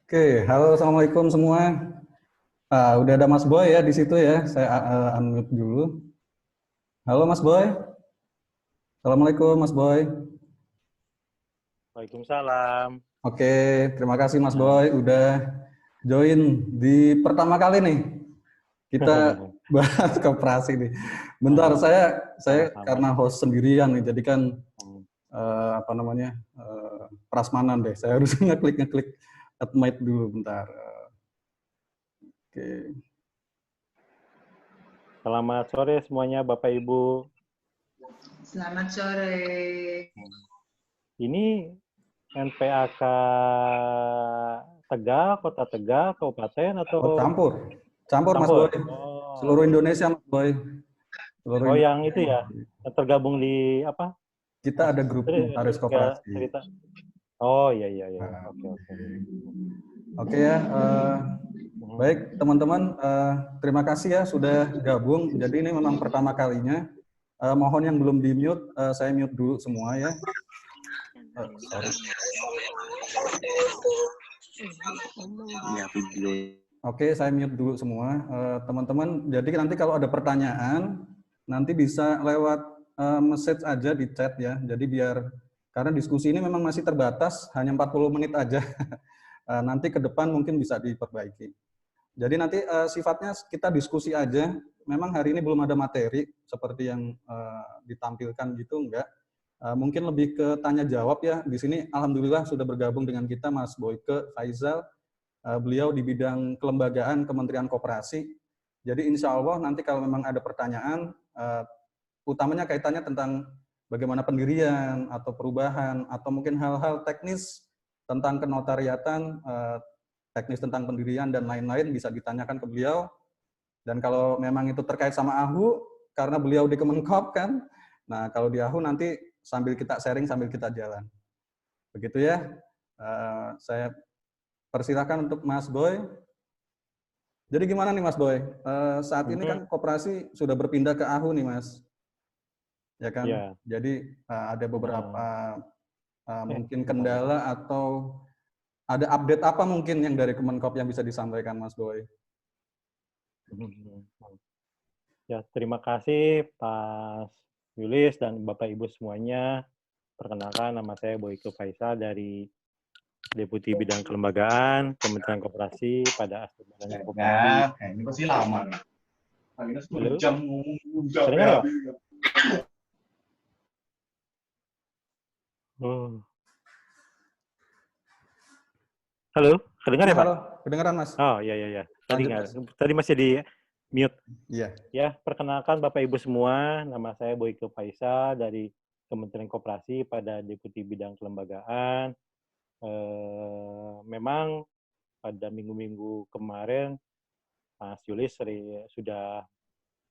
Oke, halo, assalamualaikum semua. Udah ada Mas Boy ya di situ ya. Saya unmute dulu. Halo Mas Boy. Assalamualaikum Mas Boy. Waalaikumsalam. Oke, terima kasih Mas Boy udah join di pertama kali nih. Kita bahas koperasi nih. Bentar, saya Sama-sama. karena host sendirian nih, jadi kan Hmm. prasmanan deh. Saya harus ngeklik admit dulu bentar. Oke. Selamat sore semuanya Bapak Ibu. Selamat sore. Ini NPAK Tegal, Kota Tegal, Kabupaten atau Oh, campur Mas Boy. Oh, Seluruh Indonesia Mas Boy. Seluruh oh yang Indonesia. itu ya, yang tergabung di apa? Kita ada grup notaris koperasi. Cerita. Oh iya. Nah, Oke. Oke ya, baik teman-teman, terima kasih ya sudah gabung. Jadi ini memang pertama kalinya. Mohon yang belum di mute, saya mute dulu semua ya. Sorry. Oke, saya mute dulu semua teman-teman. Jadi nanti kalau ada pertanyaan, nanti bisa lewat message aja di chat ya. Jadi karena diskusi ini memang masih terbatas, hanya 40 menit aja. Nanti ke depan mungkin bisa diperbaiki. Jadi nanti sifatnya kita diskusi aja. Memang hari ini belum ada materi seperti yang ditampilkan gitu, enggak. Mungkin lebih ke tanya jawab ya. Di sini alhamdulillah sudah bergabung dengan kita Mas Boyke Faizal. Beliau di bidang kelembagaan Kementerian Koperasi. Jadi insya Allah nanti kalau memang ada pertanyaan, utamanya kaitannya tentang bagaimana pendirian atau perubahan atau mungkin hal-hal teknis tentang kenotariatan, teknis tentang pendirian dan lain-lain bisa ditanyakan ke beliau. Dan kalau memang itu terkait sama AHU, karena beliau di Kemenkop kan, nah kalau di AHU nanti sambil kita sharing sambil kita jalan. Begitu ya. Saya persilakan untuk Mas Boy. Jadi gimana nih Mas Boy? Saat ini kan koperasi sudah berpindah ke AHU nih Mas. Ya kan? Ya. Jadi ada beberapa mungkin kendala atau ada update apa mungkin yang dari Kemenkop yang bisa disampaikan Mas Boy? Ya, terima kasih Pak Yulis dan Bapak Ibu semuanya. Perkenalkan, nama saya Boyke Faisal dari Deputi Bidang Kelembagaan Kementerian Koperasi pada Aspek Badan Koperasi. Ini pasti lama. Akhirnya 10 jam ngomong. Terdengar ya? Halo, kedengar ya Pak? Halo, kedengaran Mas? Oh iya. Lanjut, Tadi masih di mute. Iya. Ya, perkenalkan Bapak Ibu semua, nama saya Boyke Faisal dari Kementerian Koperasi pada Deputi Bidang Kelembagaan. Memang pada minggu-minggu kemarin Mas Yulis sudah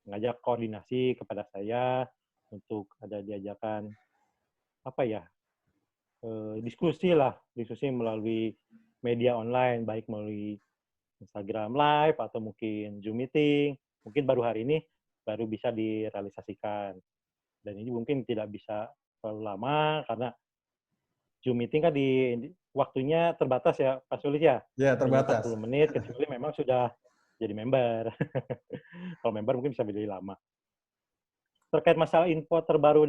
mengajak koordinasi kepada saya untuk ada diajakan diskusi melalui media online, baik melalui Instagram Live atau mungkin Zoom Meeting. Mungkin baru hari ini baru bisa direalisasikan. Dan ini mungkin tidak bisa terlalu lama karena Zoom Meeting kan waktunya terbatas ya, Pak Sulis ya? Ya, terbatas. 40 menit, kecuali memang sudah jadi member. Kalau member mungkin bisa lebih lama. Terkait masalah info terbaru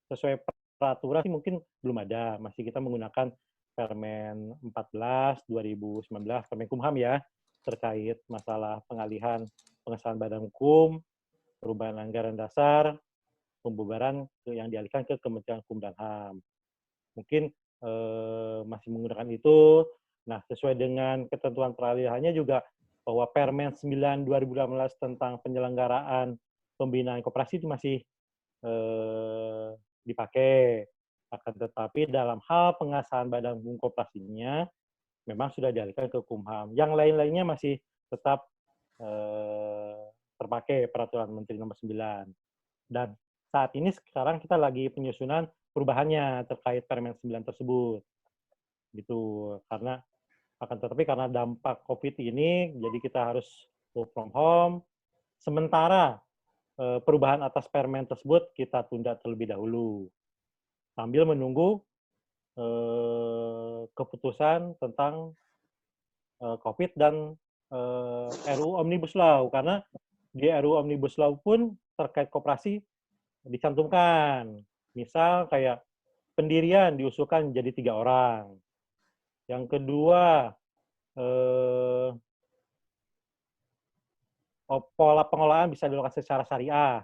sesuai peraturan sih mungkin belum ada. Masih kita menggunakan Permen 14 2019 Permenkumham ya, terkait masalah pengalihan pengesahan badan hukum, perubahan anggaran dasar, pembubaran yang dialihkan ke Kementerian Hukum dan HAM. Mungkin masih menggunakan itu. Nah, sesuai dengan ketentuan peralihannya juga bahwa Permen 9 2018 tentang penyelenggaraan pembinaan koperasi itu masih dipakai. Akan tetapi dalam hal pengesahan badan hukum koperasinya memang sudah dialihkan ke Kumham. Yang lain-lainnya masih tetap terpakai peraturan Menteri Nomor 9. Dan saat ini sekarang kita lagi penyusunan perubahannya terkait Permen 9 tersebut. Gitu. Karena dampak COVID ini, jadi kita harus work from home. Sementara perubahan atas permen tersebut kita tunda terlebih dahulu. Sambil menunggu keputusan tentang COVID dan RUU Omnibus Law, karena di RUU Omnibus Law pun terkait koperasi dicantumkan. Misal kayak pendirian diusulkan jadi 3 orang. Yang kedua, pola pengelolaan bisa dilakukan secara syariah.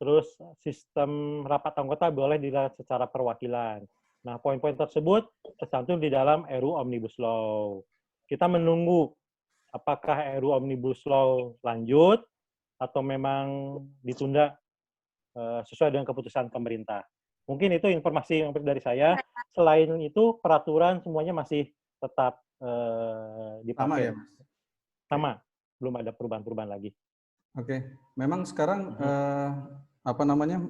Terus sistem rapat anggota boleh dilakukan secara perwakilan. Nah, poin-poin tersebut tercantum di dalam RUU Omnibus Law. Kita menunggu apakah RUU Omnibus Law lanjut atau memang ditunda sesuai dengan keputusan pemerintah. Mungkin itu informasi yang dari saya. Selain itu, peraturan semuanya masih tetap dipakai. Sama ya, Mas? Sama, belum ada perubahan-perubahan lagi. Oke, memang sekarang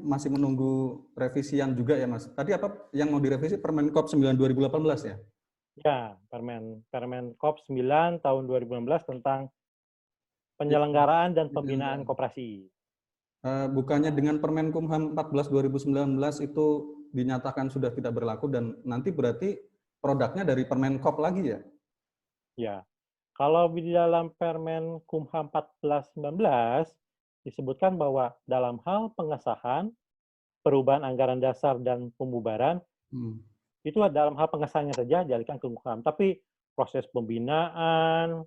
masih menunggu revisian juga ya, Mas. Tadi apa yang mau direvisi Permenkop 9 2018 ya? Ya, Permenkop 9 tahun 2016 tentang penyelenggaraan dan pembinaan koperasi. Bukannya dengan Permenkumham 14 2019 itu dinyatakan sudah tidak berlaku dan nanti berarti produknya dari Permenkop lagi ya? Ya. Kalau di dalam Permenkumham 14/19 disebutkan bahwa dalam hal pengesahan, perubahan anggaran dasar dan pembubaran, itu dalam hal pengesahannya saja dialihkan ke Kumham. Tapi proses pembinaan,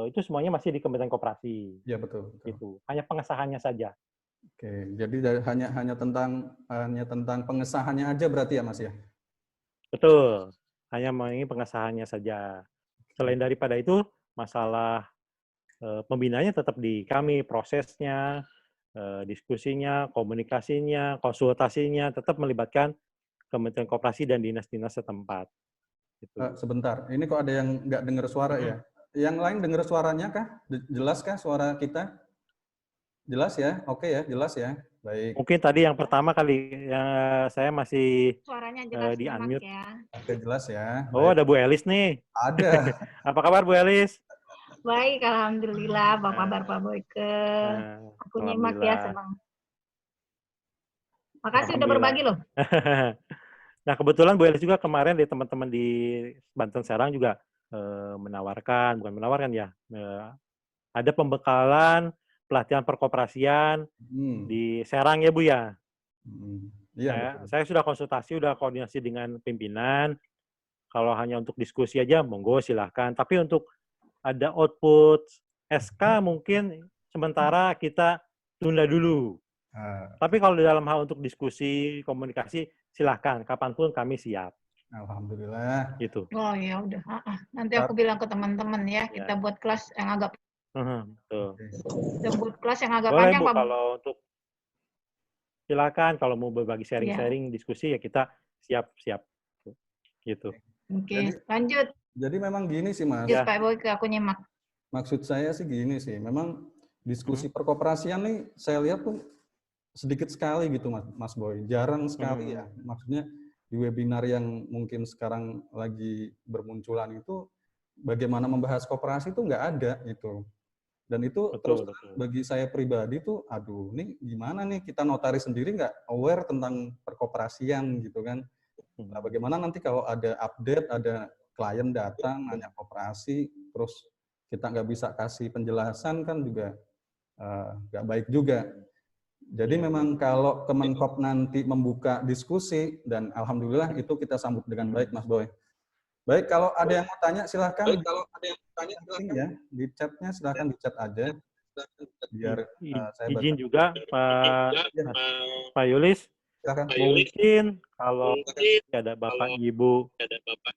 itu semuanya masih di Kementerian Koperasi. Ya betul. Gitu. Hanya pengesahannya saja. Oke, jadi hanya tentang pengesahannya aja berarti ya, Mas ya? Betul. Hanya mengenai pengesahannya saja. Selain daripada itu, masalah pembinaannya tetap di kami, prosesnya, diskusinya, komunikasinya, konsultasinya, tetap melibatkan Kementerian Koperasi dan dinas-dinas setempat. Gitu. Sebentar, ini kok ada yang nggak dengar suara ya? Yang lain dengar suaranya kah? Jelas kah suara kita? Jelas ya? Oke ya, jelas ya. Baik. Mungkin tadi yang pertama kali saya masih suaranya jelas di unmute ya. Oke, jelas ya. Oh, baik. ada Bu Elis nih. Ada. Apa kabar Bu Elis? Baik, alhamdulillah. Apa kabar Pak Boyke? Aku nyimak ya, senang. Makasih udah berbagi loh. Nah, kebetulan Bu Elis juga kemarin di teman-teman di Banten Serang juga bukan menawarkan ya, ada pembekalan pelatihan perkoperasian di Serang ya Bu ya. Iya. Saya sudah konsultasi, sudah koordinasi dengan pimpinan. Kalau hanya untuk diskusi aja, monggo silahkan. Tapi untuk ada output SK mungkin sementara kita tunda dulu. Tapi kalau di dalam hal untuk diskusi, komunikasi, silahkan. Kapanpun kami siap. Alhamdulillah. Gitu. Oh ya udah. Nanti aku bilang ke teman-teman ya, kita buat kelas yang agak. Betul. Kita buat kelas yang agak boleh, panjang Bu, Pak. kalau untuk silakan kalau mau berbagi sharing-sharing diskusi ya kita siap-siap. Gitu. Oke, lanjut. Jadi memang gini sih, Mas. Pak Boyke, aku nyimak. Maksud saya sih gini sih, memang diskusi perkoperasian nih saya lihat tuh sedikit sekali gitu Mas Boy, jarang sekali ya. Maksudnya di webinar yang mungkin sekarang lagi bermunculan itu bagaimana membahas koperasi itu nggak ada gitu. Dan itu betul. Bagi saya pribadi tuh, aduh, ini gimana nih kita notaris sendiri nggak aware tentang perkoperasian gitu kan. Nah, bagaimana nanti kalau ada update, ada klien datang nanya koperasi, terus kita nggak bisa kasih penjelasan kan juga nggak baik juga. Jadi memang kalau Kemenkop nanti membuka diskusi, dan alhamdulillah itu kita sambut dengan baik, Mas Boy. Baik, kalau ada yang mau tanya silahkan. Ya, di chatnya silahkan di chat aja. Biar saya izin juga Pak Yulis. Silakan. Mungkin kalau ada Bapak Ibu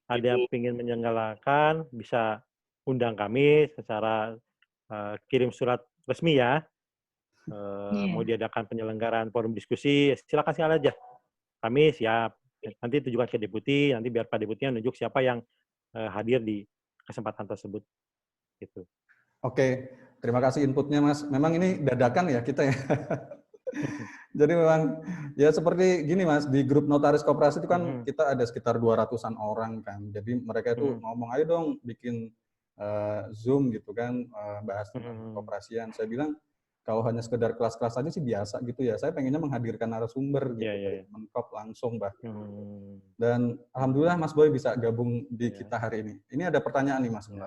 ada yang ingin menyelenggarakan, bisa undang kami secara kirim surat resmi ya. Mau diadakan penyelenggaraan forum diskusi, silakan aja. Kami siap. Nanti tujukan ke Deputi, nanti biar Pak Deputinya menunjuk siapa yang hadir di kesempatan tersebut. Gitu. Oke, terima kasih inputnya Mas. Memang ini dadakan ya kita ya. Jadi memang ya seperti gini Mas, di grup notaris koperasi itu kan kita ada sekitar 200-an orang kan. Jadi mereka itu ngomong, ayo dong bikin Zoom gitu kan, bahas tentang koperasian. Saya bilang, Kalau hanya sekedar kelas-kelas aja sih biasa gitu ya. Saya pengennya menghadirkan narasumber gitu, Menkop langsung bahkan. Dan alhamdulillah Mas Boy bisa gabung di kita hari ini. Ini ada pertanyaan nih Mas. Oke.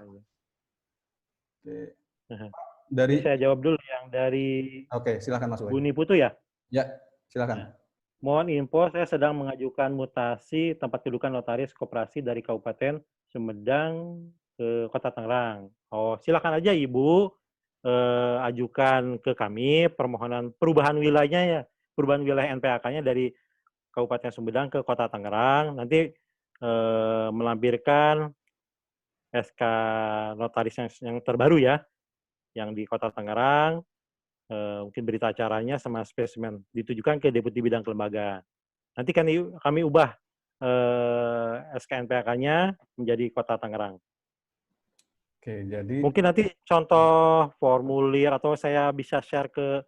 Dari Ini saya jawab dulu yang dari Oke, silakan Mas Boy. Buni Putu ya. Ya, silakan. Mohon info, saya sedang mengajukan mutasi tempat kedudukan notaris koperasi dari Kabupaten Sumedang ke Kota Tangerang. Oh, silakan aja Ibu ajukan ke kami permohonan perubahan wilayahnya ya, perubahan wilayah NPAK-nya dari Kabupaten Sumedang ke Kota Tangerang. Nanti melampirkan SK notaris yang terbaru ya, yang di Kota Tangerang. Mungkin berita acaranya sama spesimen ditujukan ke Deputi Bidang Kelembagaan. Nanti kami ubah SKNPAK-nya menjadi Kota Tangerang. Oke, jadi mungkin nanti contoh formulir atau saya bisa share ke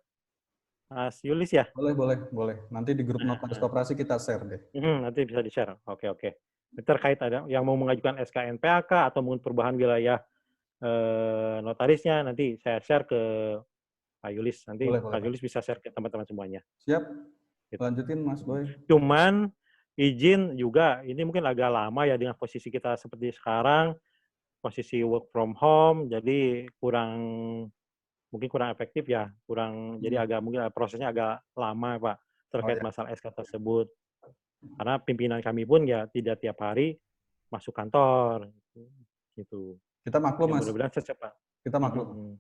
Mas Yulis ya? Boleh. Nanti di grup notaris koperasi kita share deh. Nanti bisa di-share. Oke. Terkait ada yang mau mengajukan SKNPAK atau mungkin perubahan wilayah notarisnya, nanti saya share ke Pak Yulis, nanti Pak Yulis bisa share ke teman-teman semuanya. Siap, lanjutin Mas Boy. Cuman izin juga, ini mungkin agak lama ya dengan posisi kita seperti sekarang, posisi work from home, jadi mungkin kurang efektif ya, jadi mungkin prosesnya agak lama Pak, terkait masalah SK tersebut. Karena pimpinan kami pun ya tidak tiap hari masuk kantor, gitu. Kita maklum Mas. Mudah-mudahan secepat. Kita maklum.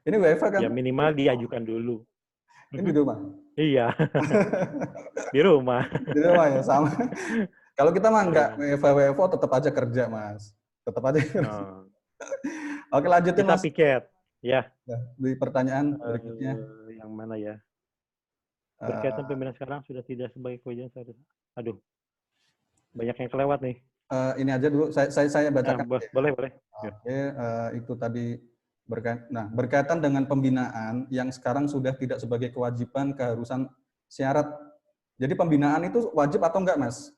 Ini WFH kan? Ya minimal diajukan dulu. Ini di rumah? Iya. Di rumah. Di rumah ya, sama. Kalau kita mah enggak, WFH tetap aja kerja, Mas. Tetap aja kerja. Oke, lanjutin kita Mas. Kita piket. Ya. Di pertanyaan berikutnya. Yang mana ya? Berkaitan pembinaan sekarang sudah tidak sebagai kewajiban saya. Aduh. Banyak yang kelewat nih. Ini aja dulu, saya bacakan. Boleh. Oke, itu tadi berkaitan dengan pembinaan yang sekarang sudah tidak sebagai kewajiban, keharusan, syarat. Jadi pembinaan itu wajib atau enggak, Mas?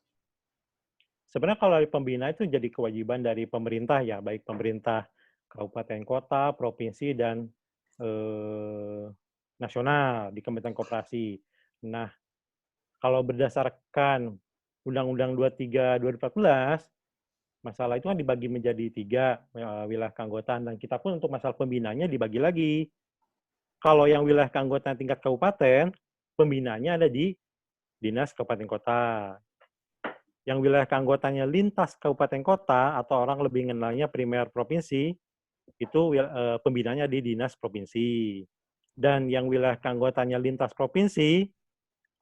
Sebenarnya kalau pembinaan itu jadi kewajiban dari pemerintah ya, baik pemerintah kabupaten kota, provinsi, dan nasional di Kementerian Koperasi. Nah, kalau berdasarkan Undang-Undang 23 2014, masalah itu kan dibagi menjadi 3 wilayah keanggotaan, dan kita pun untuk masalah pembinaannya dibagi lagi. Kalau yang wilayah keanggotaan tingkat kabupaten, pembinaannya ada di Dinas Kabupaten Kota. Yang wilayah keanggotaannya lintas kabupaten kota atau orang lebih mengenalnya primer provinsi, itu pembinaannya di Dinas Provinsi. Dan yang wilayah keanggotaannya lintas provinsi,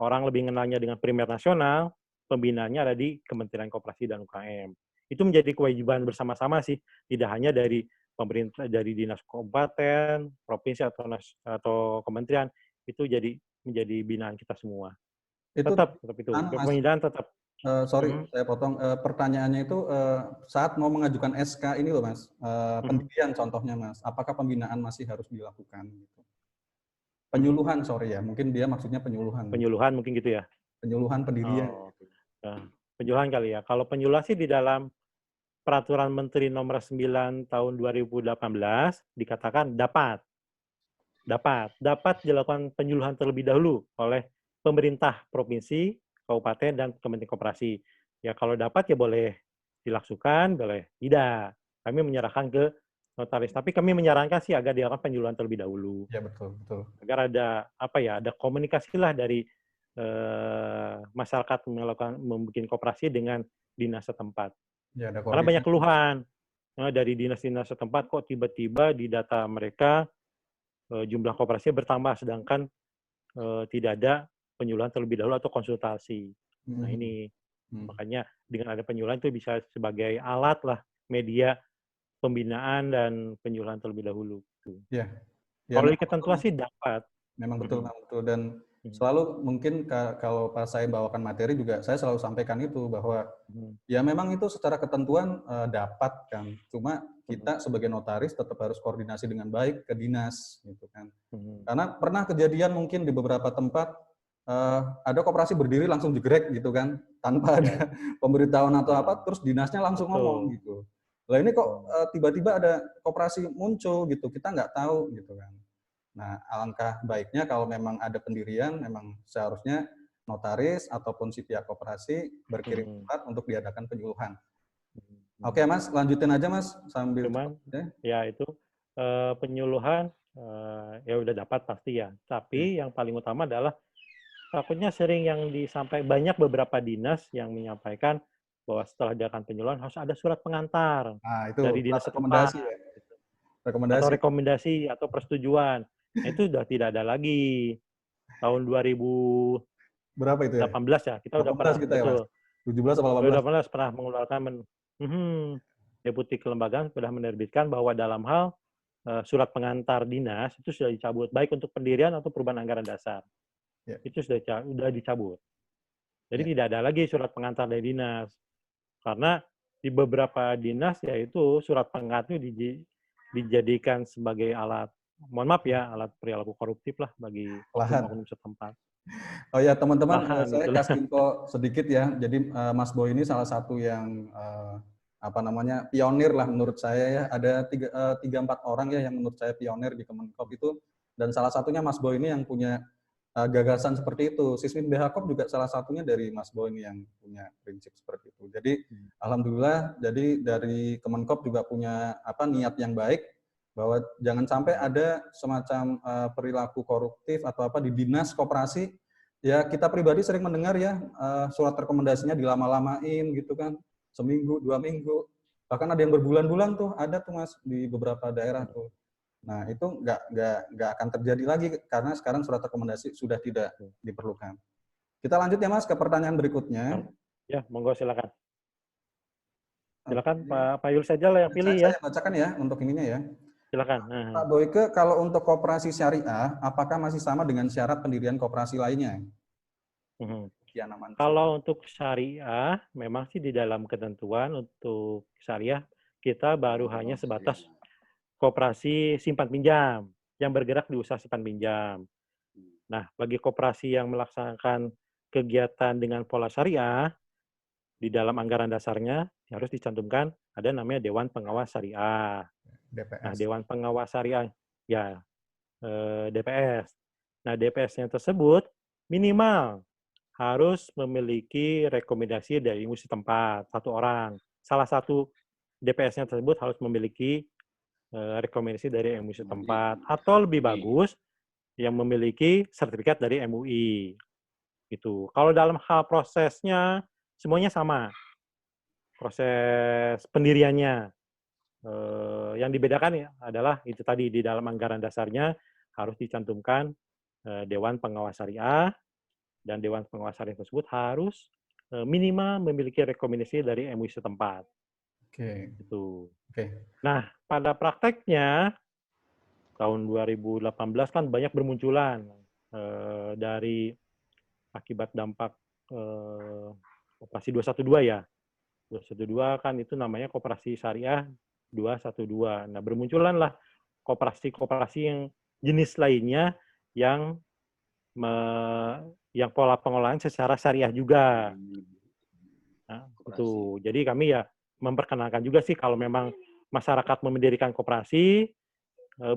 orang lebih mengenalnya dengan primer nasional, pembinaannya ada di Kementerian Koperasi dan UKM. Itu menjadi kewajiban bersama-sama sih, tidak hanya dari pemerintah, dari dinas kabupaten, provinsi atau kementerian, itu menjadi binaan kita semua. Tetap itu. Pembinaan tetap. Saya potong. Pertanyaannya itu saat mau mengajukan SK ini loh Mas, pendirian contohnya Mas, apakah pembinaan masih harus dilakukan? Penyuluhan, mungkin dia maksudnya penyuluhan. Penyuluhan mungkin gitu ya? Penyuluhan pendirian. Penyuluhan kali ya. Kalau penyuluhan sih di dalam Peraturan Menteri Nomor 9 Tahun 2018 dikatakan dapat dilakukan penyuluhan terlebih dahulu oleh pemerintah provinsi, kabupaten, dan Kementerian Koperasi. Ya kalau dapat ya boleh dilakukan, boleh tidak. Kami menyerahkan ke notaris. Tapi kami menyarankan sih agar dilakukan penyuluhan terlebih dahulu. Ya betul. Agar ada ada komunikasi lah dari masyarakat membuat koperasi dengan dinas setempat. Ya, karena banyak keluhan dari dinas-dinas setempat, kok tiba-tiba di data mereka jumlah koperasi bertambah, sedangkan tidak ada penyuluhan terlebih dahulu atau konsultasi. Nah ini makanya dengan ada penyuluhan itu bisa sebagai alat lah, media pembinaan dan penyuluhan terlebih dahulu. Ya kalau di ketentuan sih dapat. Memang betul. Dan selalu mungkin kalau pas saya bawakan materi juga saya selalu sampaikan itu bahwa ya memang itu secara ketentuan dapat kan, cuma kita sebagai notaris tetap harus koordinasi dengan baik ke dinas gitu kan. Karena pernah kejadian mungkin di beberapa tempat ada koperasi berdiri langsung jegrek gitu kan, tanpa ada pemberitahuan atau apa, terus dinasnya langsung ngomong gitu. Lah ini kok tiba-tiba ada koperasi muncul gitu, kita nggak tahu gitu kan. Nah, alangkah baiknya kalau memang ada pendirian, memang seharusnya notaris ataupun si pihak koperasi berkirim surat untuk diadakan penyuluhan. Oke, Mas, lanjutin aja, Mas, sambil Cuman, ya. ya itu penyuluhan ya udah dapat pasti ya. Tapi yang paling utama adalah takutnya sering yang disampaikan, banyak beberapa dinas yang menyampaikan bahwa setelah diadakan penyuluhan harus ada surat pengantar Nah, itu dari dinas setempat, rekomendasi ya. atau Rekomendasi. rekomendasi atau persetujuan. Nah, itu sudah tidak ada lagi. Tahun 2018 Berapa itu ya? ya, kita udah 18 pernah, kita ya, Mas? betul. 17 atau 18? 2018 pernah mengeluarkan Deputi Kelembagaan sudah menerbitkan bahwa dalam hal surat pengantar dinas itu sudah dicabut, baik untuk pendirian atau perubahan anggaran dasar. Ya. Itu sudah dicabut. Jadi Ya. tidak ada lagi surat pengantar dari dinas. Karena di beberapa dinas yaitu surat pengantar itu dijadikan sebagai alat, mohon maaf ya, alat perilaku koruptif lah bagi oknum setempat. Oh ya, teman-teman, saya Gitu kasih info sedikit ya. Jadi Mas Boy ini salah satu yang pionir lah menurut saya ya. Ada 3-4 orang ya yang menurut saya pionir di Kemenkop itu, dan salah satunya Mas Boy ini yang punya gagasan seperti itu. Sismin BHKOP juga salah satunya dari Mas Boy ini yang punya prinsip seperti itu. Jadi alhamdulillah, jadi dari Kemenkop juga punya niat yang baik bahwa jangan sampai ada semacam perilaku koruptif atau di dinas koperasi. Ya, kita pribadi sering mendengar ya surat rekomendasinya dilama-lamain gitu kan, seminggu, 2 minggu, bahkan ada yang berbulan-bulan tuh, ada tuh Mas di beberapa daerah tuh. Nah, itu nggak akan terjadi lagi karena sekarang surat rekomendasi sudah tidak diperlukan. Kita lanjut ya Mas ke pertanyaan berikutnya. Ya, monggo silakan. Silakan Pak Yul saja lah yang pilih ya. Saya bacakan ya untuk ininya ya. Silakan. Pak Boyke, kalau untuk koperasi syariah, apakah masih sama dengan syarat pendirian koperasi lainnya? Kalau untuk syariah, memang sih di dalam ketentuan untuk syariah, kita baru hanya sebatas koperasi simpan pinjam, yang bergerak di usaha simpan pinjam. Nah, bagi koperasi yang melaksanakan kegiatan dengan pola syariah, di dalam anggaran dasarnya harus dicantumkan ada namanya Dewan Pengawas Syariah. DPS. Nah, Dewan Pengawas Syariah, ya, DPS. Nah, DPS-nya tersebut minimal harus memiliki rekomendasi dari MUI setempat, 1 orang. Salah satu DPS-nya tersebut harus memiliki rekomendasi dari MUI setempat. Atau lebih bagus, yang memiliki sertifikat dari MUI. Gitu. Kalau dalam hal prosesnya, semuanya sama. Proses pendiriannya. Yang dibedakan ya adalah itu tadi, di dalam anggaran dasarnya harus dicantumkan Dewan Pengawas Syariah, dan Dewan Pengawas Syariah tersebut harus minimal memiliki rekomendasi dari MUI setempat. Oke. Itu. Oke. Nah, pada prakteknya tahun 2018 kan banyak bermunculan dari akibat dampak Koperasi 212 ya. 212 kan itu namanya Koperasi Syariah 212. Nah, bermunculanlah koperasi-koperasi yang jenis lainnya yang pola pengelolaan secara syariah juga. Nah, itu. Jadi kami ya memperkenalkan juga sih kalau memang masyarakat mendirikan koperasi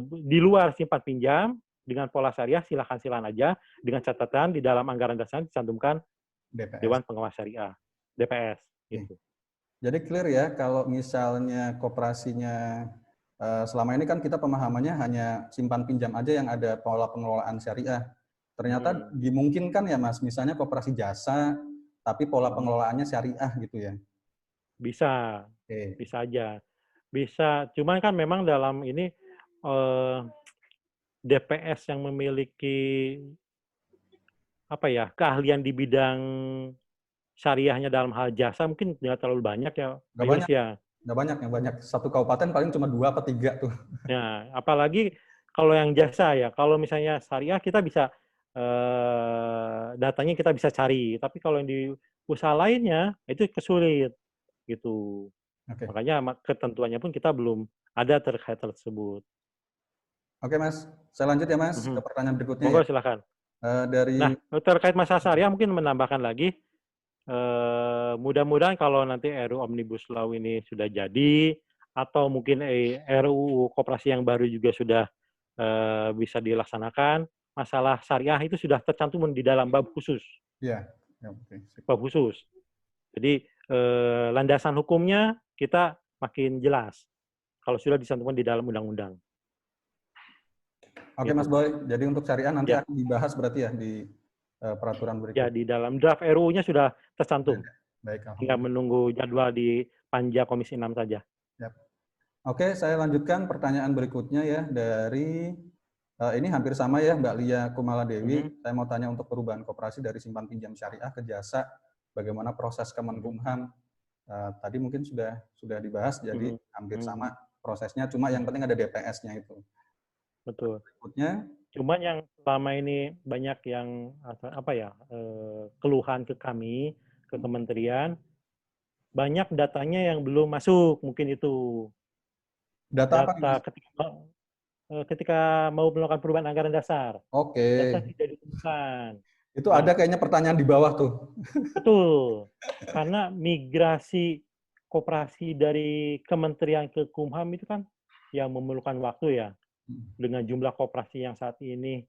di luar simpan pinjam dengan pola syariah, silakan aja, dengan catatan di dalam anggaran dasar dicantumkan DPS. Dewan Pengawas Syariah, DPS. Gitu. Jadi clear ya, kalau misalnya koperasinya selama ini kan kita pemahamannya hanya simpan pinjam aja yang ada pola pengelolaan syariah. Ternyata dimungkinkan ya Mas, misalnya koperasi jasa, tapi pola pengelolaannya syariah gitu ya? Bisa, bisa aja. Bisa, cuman kan memang dalam ini DPS yang memiliki keahlian di bidang syariahnya dalam hal jasa mungkin nggak terlalu banyak ya, Pak Yunus ya. Nggak banyak. Satu kabupaten paling cuma 2 atau 3 tuh. Ya, apalagi kalau yang jasa ya. Kalau misalnya syariah kita bisa datanya kita bisa cari. Tapi kalau yang di usaha lainnya itu kesulit gitu. Makanya ketentuannya pun kita belum ada terkait tersebut. Oke Mas, saya lanjut ya Mas ke pertanyaan berikutnya. Monggo silakan. Nah, terkait masalah syariah mungkin menambahkan lagi. Mudah-mudahan kalau nanti RUU Omnibus Law ini sudah jadi, atau mungkin RUU Koperasi yang baru juga sudah bisa dilaksanakan. Masalah syariah itu sudah tercantum di dalam bab khusus. Ya, ya, oke. Bab khusus. Jadi landasan hukumnya kita makin jelas kalau sudah dicantumkan di dalam undang-undang. Oke, Gitu. Mas Boy. Jadi untuk syariah nanti Ya. akan dibahas berarti ya di peraturan Ya, berikutnya. di dalam draft RUU-nya sudah tercantum. Baik, Tinggal alhamdulillah. menunggu jadwal di Panja Komisi 6 saja. Yap. Oke, saya lanjutkan pertanyaan berikutnya ya dari ini hampir sama ya Mbak Lia Kumala Dewi. Saya mau tanya untuk perubahan koperasi dari simpan pinjam syariah ke jasa, bagaimana proses Kemenkumham? Tadi mungkin sudah dibahas, jadi hampir sama prosesnya, cuma yang penting ada DPS-nya itu. Betul. Berikutnya, Cuman yang selama ini banyak yang keluhan ke kami, ke kementerian, banyak datanya yang belum masuk, mungkin itu. data apa nih, Mas? Ketika mau melakukan perubahan anggaran dasar. Oke. Data tidak ditemukan. Itu ada kayaknya pertanyaan di bawah tuh. Betul. Karena migrasi koperasi dari kementerian ke Kumham itu kan yang memerlukan waktu ya. Dengan jumlah koperasi yang saat ini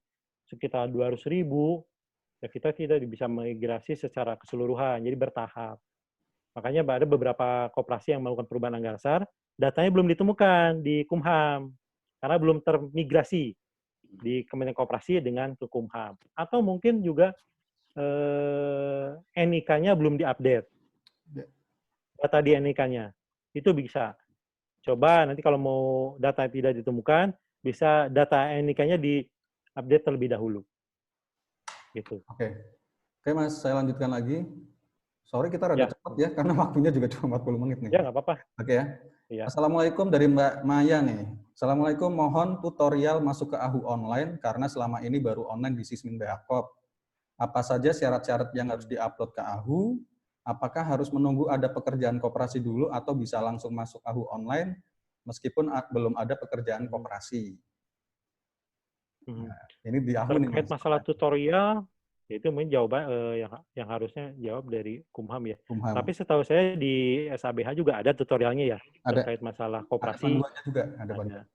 sekitar 200.000, ya kita tidak bisa migrasi secara keseluruhan, jadi bertahap. Makanya ada beberapa koperasi yang melakukan perubahan anggaran dasar, datanya belum ditemukan di Kumham, karena belum termigrasi di Kementerian Koperasi dengan ke Kumham. Atau mungkin juga NIK-nya belum diupdate. Data di NIK-nya. Itu bisa. Coba nanti kalau mau data tidak ditemukan, bisa data NIK-nya di-update terlebih dahulu. Gitu. Oke, Mas, saya lanjutkan lagi. Sorry kita rada cepat ya, karena waktunya juga cuma 40 menit nih. Ya, nggak apa-apa. Oke ya. Ya. Assalamualaikum dari Mbak Maya nih. Assalamualaikum, mohon tutorial masuk ke AHU online, karena selama ini baru online di Sismin Beakop. Apa saja syarat-syarat yang harus diupload ke AHU? Apakah harus menunggu ada pekerjaan koperasi dulu atau bisa langsung masuk AHU online meskipun belum ada pekerjaan koperasi? Nah, ini di AHU terkait nih, masalah tutorial, itu mungkin jawaban yang harusnya jawab dari Kumham ya. Kumham. Tapi setahu saya di SABH juga ada tutorialnya ya, ada. terkait masalah koperasi. Ada panduannya juga. Ada panduan.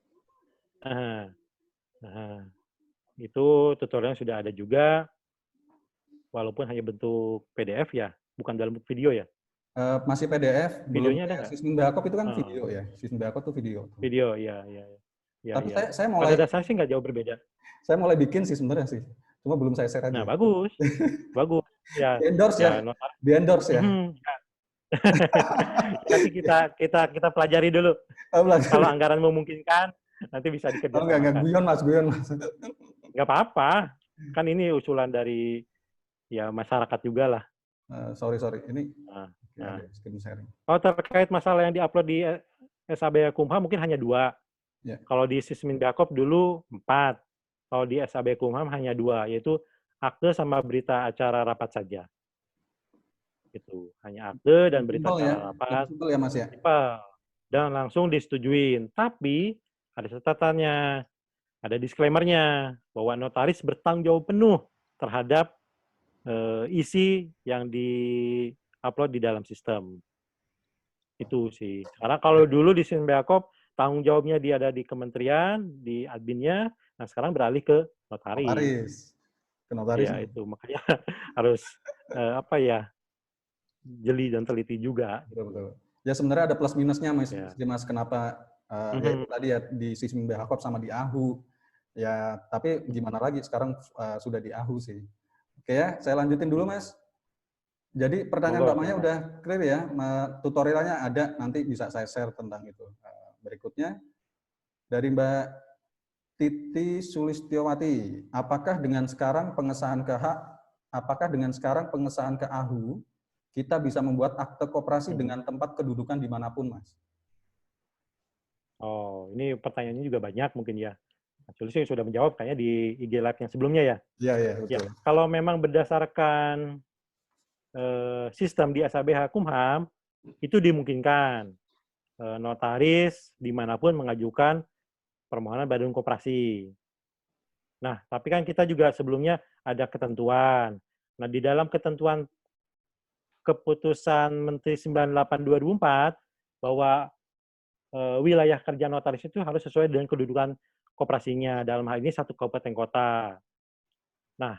Itu tutorialnya sudah ada juga, walaupun hanya bentuk PDF ya, bukan dalam bentuk video ya. Masih PDF. Videonya ada nggak? Sismin Beakop itu kan video ya. Sismin Beakop itu video. Video, ya. Tapi saya mulai. Pada dasarnya sih nggak jauh berbeda. Saya mulai bikin sih sebenarnya sih. Cuma belum saya share aja. Nah, bagus. Bagus. Ya. Di-endorse ya. Di-endorse ya. Nanti kita pelajari dulu. Kalau anggaran memungkinkan, nanti bisa dikerjakan. Enggak, guyon mas. Nggak apa-apa. Kan ini usulan dari ya masyarakat juga lah. Sorry. Ini screen sharing. Terkait masalah yang diupload di SABH Kumham mungkin hanya 2. Ya. Kalau di Sismin Beakop dulu 4. Kalau di SABH Kumham hanya 2, yaitu akte sama berita acara rapat saja. Itu hanya akte dan berita acara rapat. Simpel ya mas ya. Simpel. Dan langsung disetujuin. Tapi ada catatannya, ada disclaimer-nya bahwa notaris bertanggung jawab penuh terhadap isi yang di-upload di dalam sistem. Itu sih. Karena kalau dulu di Sismin Beakop tanggung jawabnya dia ada di kementerian, di adminnya, nah sekarang beralih ke notaris. Ke notaris. Ya itu makanya harus jeli dan teliti juga. Betul. Ya sebenarnya ada plus minusnya mas. Ya. Mas kenapa ya itu tadi ya di Sismin Beakop sama di AHU. Ya tapi gimana lagi sekarang sudah di AHU sih. Oke ya, saya lanjutin dulu mas. Jadi pertanyaan Mbak Maya udah clear ya, tutorialnya ada, nanti bisa saya share tentang itu. Berikutnya, dari Mbak Titi Sulistiowati, apakah dengan sekarang pengesahan ke AHU, kita bisa membuat akte koperasi dengan tempat kedudukan dimanapun, Mas? Oh, ini pertanyaannya juga banyak mungkin ya. Sulis sudah menjawab kayaknya di IG Live yang sebelumnya ya. Iya, betul. Ya, kalau memang berdasarkan sistem di SABH Kumham, itu dimungkinkan notaris dimanapun mengajukan permohonan badan koperasi. Nah, tapi kan kita juga sebelumnya ada ketentuan. Nah, di dalam ketentuan keputusan Menteri 98/2004 bahwa wilayah kerja notaris itu harus sesuai dengan kedudukan koperasinya, dalam hal ini satu kabupaten kota. Nah,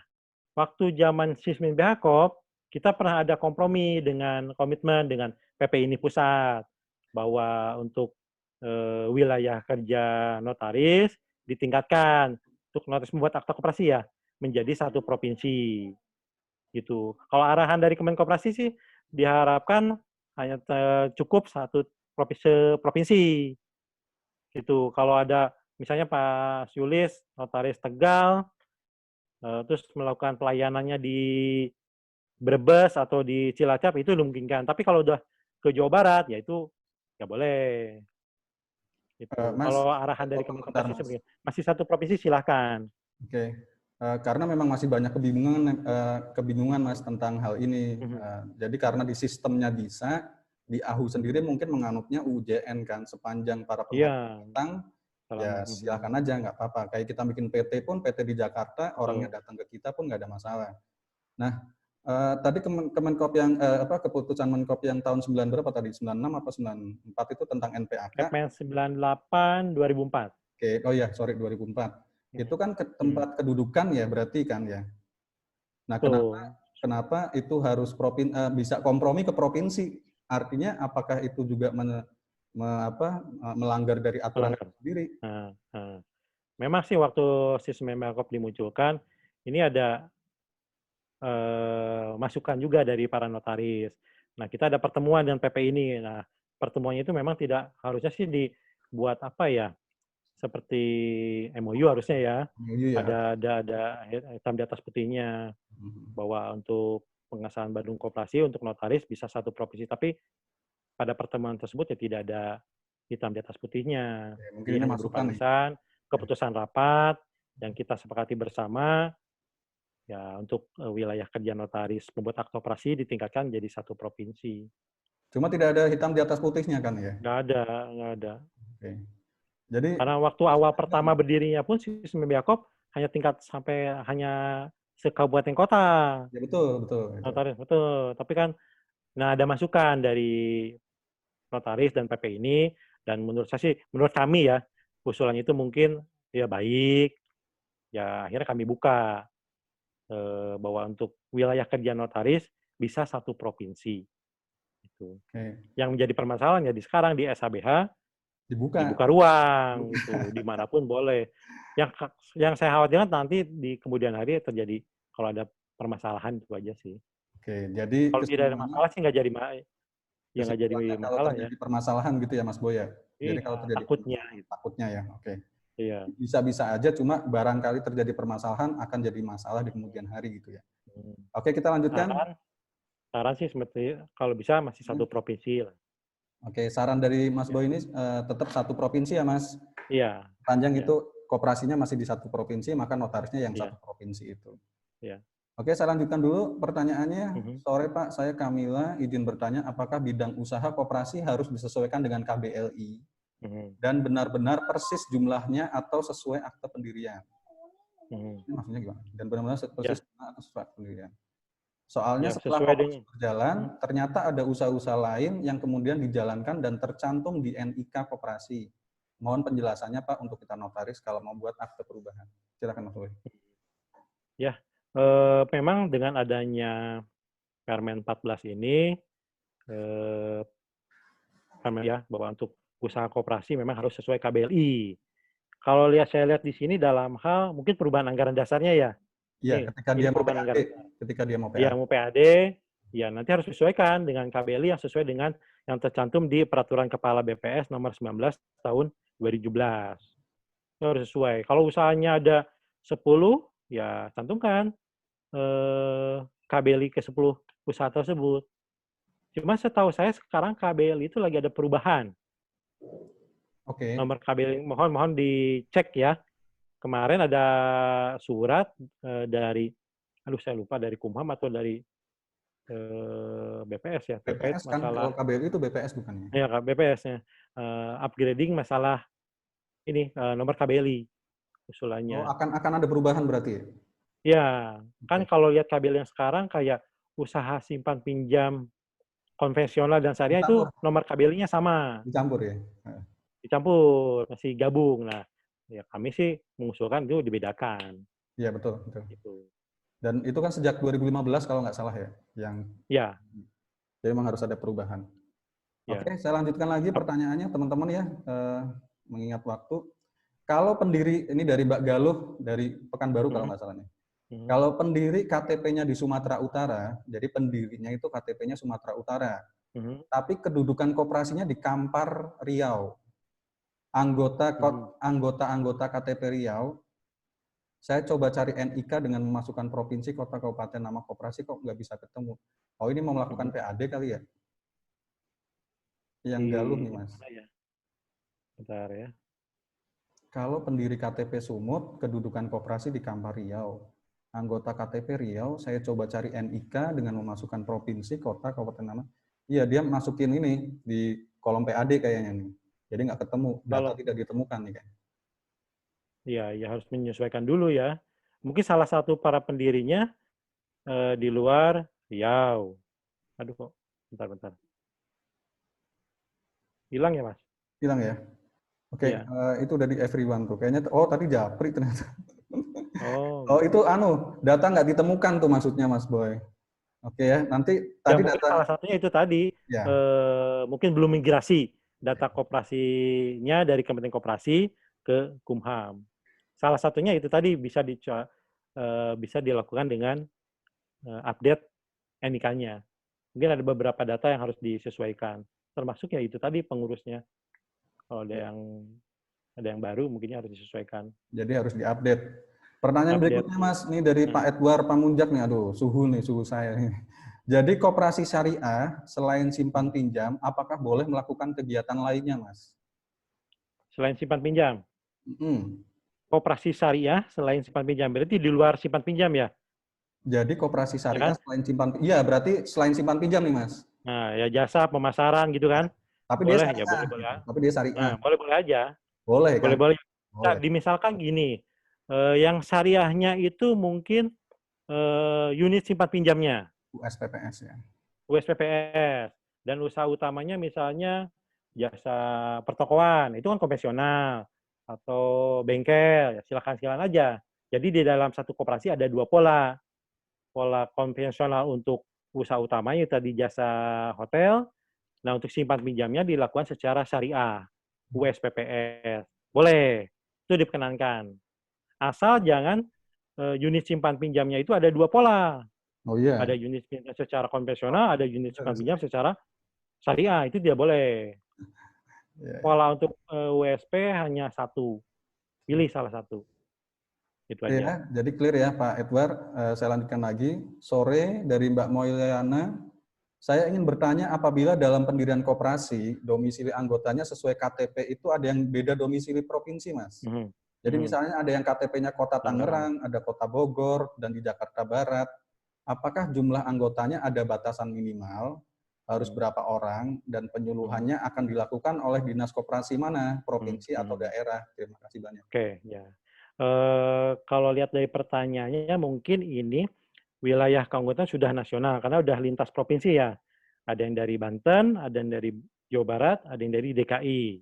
waktu zaman Sismin BHKOP, kita pernah ada kompromi dengan komitmen dengan PPINI pusat bahwa untuk wilayah kerja notaris ditingkatkan untuk notaris membuat akta koperasi ya menjadi satu provinsi gitu. Kalau arahan dari Kemenkoperasi sih diharapkan hanya cukup satu provinsi gitu. Kalau ada misalnya Pak Yulis notaris Tegal terus melakukan pelayanannya di Brebes atau di Cilacap itu dimungkinkan. Tapi kalau udah ke Jawa Barat ya itu nggak boleh. Gitu. Mas, Kalau arahan dari Kemenkoperasi sebenarnya masih satu provinsi silahkan. Oke. Karena memang masih banyak kebingungan Mas tentang hal ini. Jadi karena di sistemnya bisa, di AHU sendiri mungkin menganutnya UJN kan, sepanjang para pemakai datang, ya silakan aja, nggak apa-apa. Kayak kita bikin PT pun, PT di Jakarta, orangnya datang ke kita pun nggak ada masalah. Nah, tadi Kemenkop yang keputusan Menkop yang tahun 9 berapa tadi? 96 apa 94 itu tentang NPAK? Permen 98 2004. Oke, oh ya, sorry 2004. Itu kan ke tempat kedudukan ya berarti kan ya. Nah, kenapa itu harus bisa kompromi ke provinsi? Artinya apakah itu juga melanggar dari aturan sendiri? Memang sih waktu sistem Menkop dimunculkan, ini ada masukan juga dari para notaris. Nah, kita ada pertemuan dengan PP ini. Nah, pertemuannya itu memang tidak harusnya sih dibuat apa ya? Seperti MOU harusnya ya. Ada hitam di atas putihnya bahwa untuk pengesahan Bandung Koperasi untuk notaris bisa satu provinsi, tapi pada pertemuan tersebut ya tidak ada hitam di atas putihnya. Mungkin ini berupa keputusan rapat yang kita sepakati bersama ya untuk wilayah kerja notaris membuat akta operasi ditingkatkan jadi satu provinsi. Cuma tidak ada hitam di atas putihnya kan ya? Nggak ada. Oke. Jadi karena waktu awal pertama berdirinya pun sistem BHKOP hanya sekabupaten kota. Ya betul. Notaris betul. Tapi kan ada masukan dari notaris dan PP ini dan menurut kami ya usulan itu mungkin ya baik. Ya akhirnya kami buka bahwa untuk wilayah kerja notaris bisa satu provinsi. Gitu. Yang menjadi permasalahan ya sekarang di SHBH dibuka ruang gitu, dimanapun boleh. Yang saya khawatirkan nanti di kemudian hari terjadi kalau ada permasalahan itu aja sih. Oke, jadi kalau tidak ada masalah sih nggak jadi masalah ya. Permasalahan gitu ya Mas Boya. Jadi kalau terjadi takutnya ya, oke. Iya. Bisa aja, cuma barangkali terjadi permasalahan akan jadi masalah di kemudian hari gitu ya. Oke, kita lanjutkan. Saran sih seperti kalau bisa masih satu provinsi lah. Oke, saran dari Mas Boy ini tetap satu provinsi ya Mas? Iya. Panjang itu koperasinya masih di satu provinsi, maka notarisnya yang satu provinsi itu. Iya. Oke, saya lanjutkan dulu pertanyaannya. Sore Pak, saya Kamila, izin bertanya, apakah bidang usaha koperasi harus disesuaikan dengan KBLI dan benar-benar persis jumlahnya atau sesuai akte pendirian? Ini maksudnya gimana? Dan benar-benar persis atau sesuai akte pendirian? Soalnya setelah koperasi berjalan, ternyata ada usaha-usaha lain yang kemudian dijalankan dan tercantum di NIK koperasi. Mohon penjelasannya Pak untuk kita notaris kalau mau buat akte perubahan. Silakan Mas Boy. Ya, memang dengan adanya Permen 14 ini, bahwa untuk usaha koperasi memang harus sesuai KBLI. Kalau saya lihat di sini dalam hal mungkin perubahan anggaran dasarnya ya. Iya, ketika dia mau PAD. Iya, mau PAD, ya nanti harus disesuaikan dengan KBLI yang sesuai dengan yang tercantum di Peraturan Kepala BPS nomor 19 tahun 2017. Itu harus sesuai. Kalau usahanya ada 10, ya cantumkan KBLI ke 10 usaha tersebut. Cuma setahu saya sekarang KBLI itu lagi ada perubahan. Oke. Nomor KBLI mohon dicek ya. Kemarin ada surat dari, saya lupa dari Kumham atau dari BPS ya. BPS kan, kalau KBLI itu BPS bukan ya? Iya, BPS-nya. Upgrading masalah ini nomor KBLI usulannya. Oh, akan ada perubahan berarti ya? Ya, kan kalau lihat KBLI yang sekarang kayak usaha simpan pinjam konvensional dan syariah itu nomor KBLI-nya sama. Dicampur ya? Dicampur, masih gabung. Nah, Ya kami sih mengusulkan itu dibedakan. Iya, betul, betul. Gitu. Dan itu kan sejak 2015 kalau nggak salah ya, yang Ya, jadi memang harus ada perubahan. ya. Oke, saya lanjutkan lagi pertanyaannya teman-teman ya, mengingat waktu. Kalau pendiri, ini dari Mbak Galuh, dari Pekanbaru kalau nggak salah nih. Kalau pendiri KTP-nya di Sumatera Utara, jadi pendirinya itu KTP-nya Sumatera Utara, tapi kedudukan koperasinya di Kampar, Riau. Anggota KTP Riau, saya coba cari NIK dengan memasukkan provinsi, kota, kabupaten, nama koperasi, kok nggak bisa ketemu. Oh, ini mau melakukan PAD kali ya? Yang Galuh nih, Mas. Ya. Bentar ya. Kalau pendiri KTP Sumut, kedudukan koperasi di Kampar Riau. Anggota KTP Riau, saya coba cari NIK dengan memasukkan provinsi, kota, kabupaten, nama. Iya, dia masukin ini di kolom PAD kayaknya nih. Jadi nggak ketemu, data tidak ditemukan nih kayaknya. Iya, ya harus menyesuaikan dulu ya. Mungkin salah satu para pendirinya di luar Riau. Aduh kok, bentar. Hilang ya, Mas? Hilang ya? Oke, Iya. itu udah di everyone tuh. Kayaknya, oh tadi Japri ternyata. Oh, itu data nggak ditemukan tuh maksudnya Mas Boy. Oke ya, nanti ya tadi mungkin data. salah satunya itu tadi, Ya. mungkin belum migrasi data koperasinya dari Kementerian Koperasi ke Kumham. Salah satunya itu tadi bisa dilakukan dengan update NIK-nya. Mungkin ada beberapa data yang harus disesuaikan, termasuk ya itu tadi pengurusnya. Kalau ada yang baru, mungkinnya harus disesuaikan. Jadi harus diupdate. Pertanyaan berikutnya Mas, ini dari Pak Edward Pamunjak nih, aduh suhu saya nih. Jadi koperasi syariah selain simpan pinjam, apakah boleh melakukan kegiatan lainnya Mas? Selain simpan pinjam? Koperasi syariah selain simpan pinjam, berarti di luar simpan pinjam ya? Jadi koperasi syariah ya kan? selain simpan, iya berarti selain simpan pinjam nih Mas. Nah, ya jasa pemasaran gitu kan? Tapi boleh, dia syariah, ya boleh. gitu. Tapi dia syariah. Nah, boleh aja. Boleh kan? Boleh. Nah, misalkan gini, yang syariahnya itu mungkin unit simpan pinjamnya. USPPS ya. USPPS. Dan usaha utamanya misalnya jasa pertokoan, itu kan konvensional. Atau bengkel, ya silakan aja. Jadi di dalam satu koperasi ada dua pola. Pola konvensional untuk usaha utamanya tadi jasa hotel. Nah, untuk simpan pinjamnya dilakukan secara syariah, USPPS. Boleh, itu diperkenankan. Asal jangan unit simpan pinjamnya itu ada dua pola. Oh iya. Ada unit pinjam secara konvensional, ada unit simpan pinjam secara syariah. Itu tidak boleh. Pola untuk USP hanya satu. Pilih salah satu. Itu aja. Ya, jadi clear ya Pak Edward. Saya lanjutkan lagi. Sore dari Mbak Moiliana. Saya ingin bertanya apabila dalam pendirian koperasi, domisili anggotanya sesuai KTP itu ada yang beda domisili provinsi, Mas. Jadi misalnya ada yang KTP-nya Kota Tangerang, ada Kota Bogor, dan di Jakarta Barat. Apakah jumlah anggotanya ada batasan minimal, harus berapa orang, dan penyuluhannya akan dilakukan oleh dinas koperasi mana, provinsi atau daerah? Terima kasih banyak. Oke, ya. Kalau lihat dari pertanyaannya, mungkin ini wilayah keanggotaan sudah nasional, karena sudah lintas provinsi ya. Ada yang dari Banten, ada yang dari Jawa Barat, ada yang dari DKI.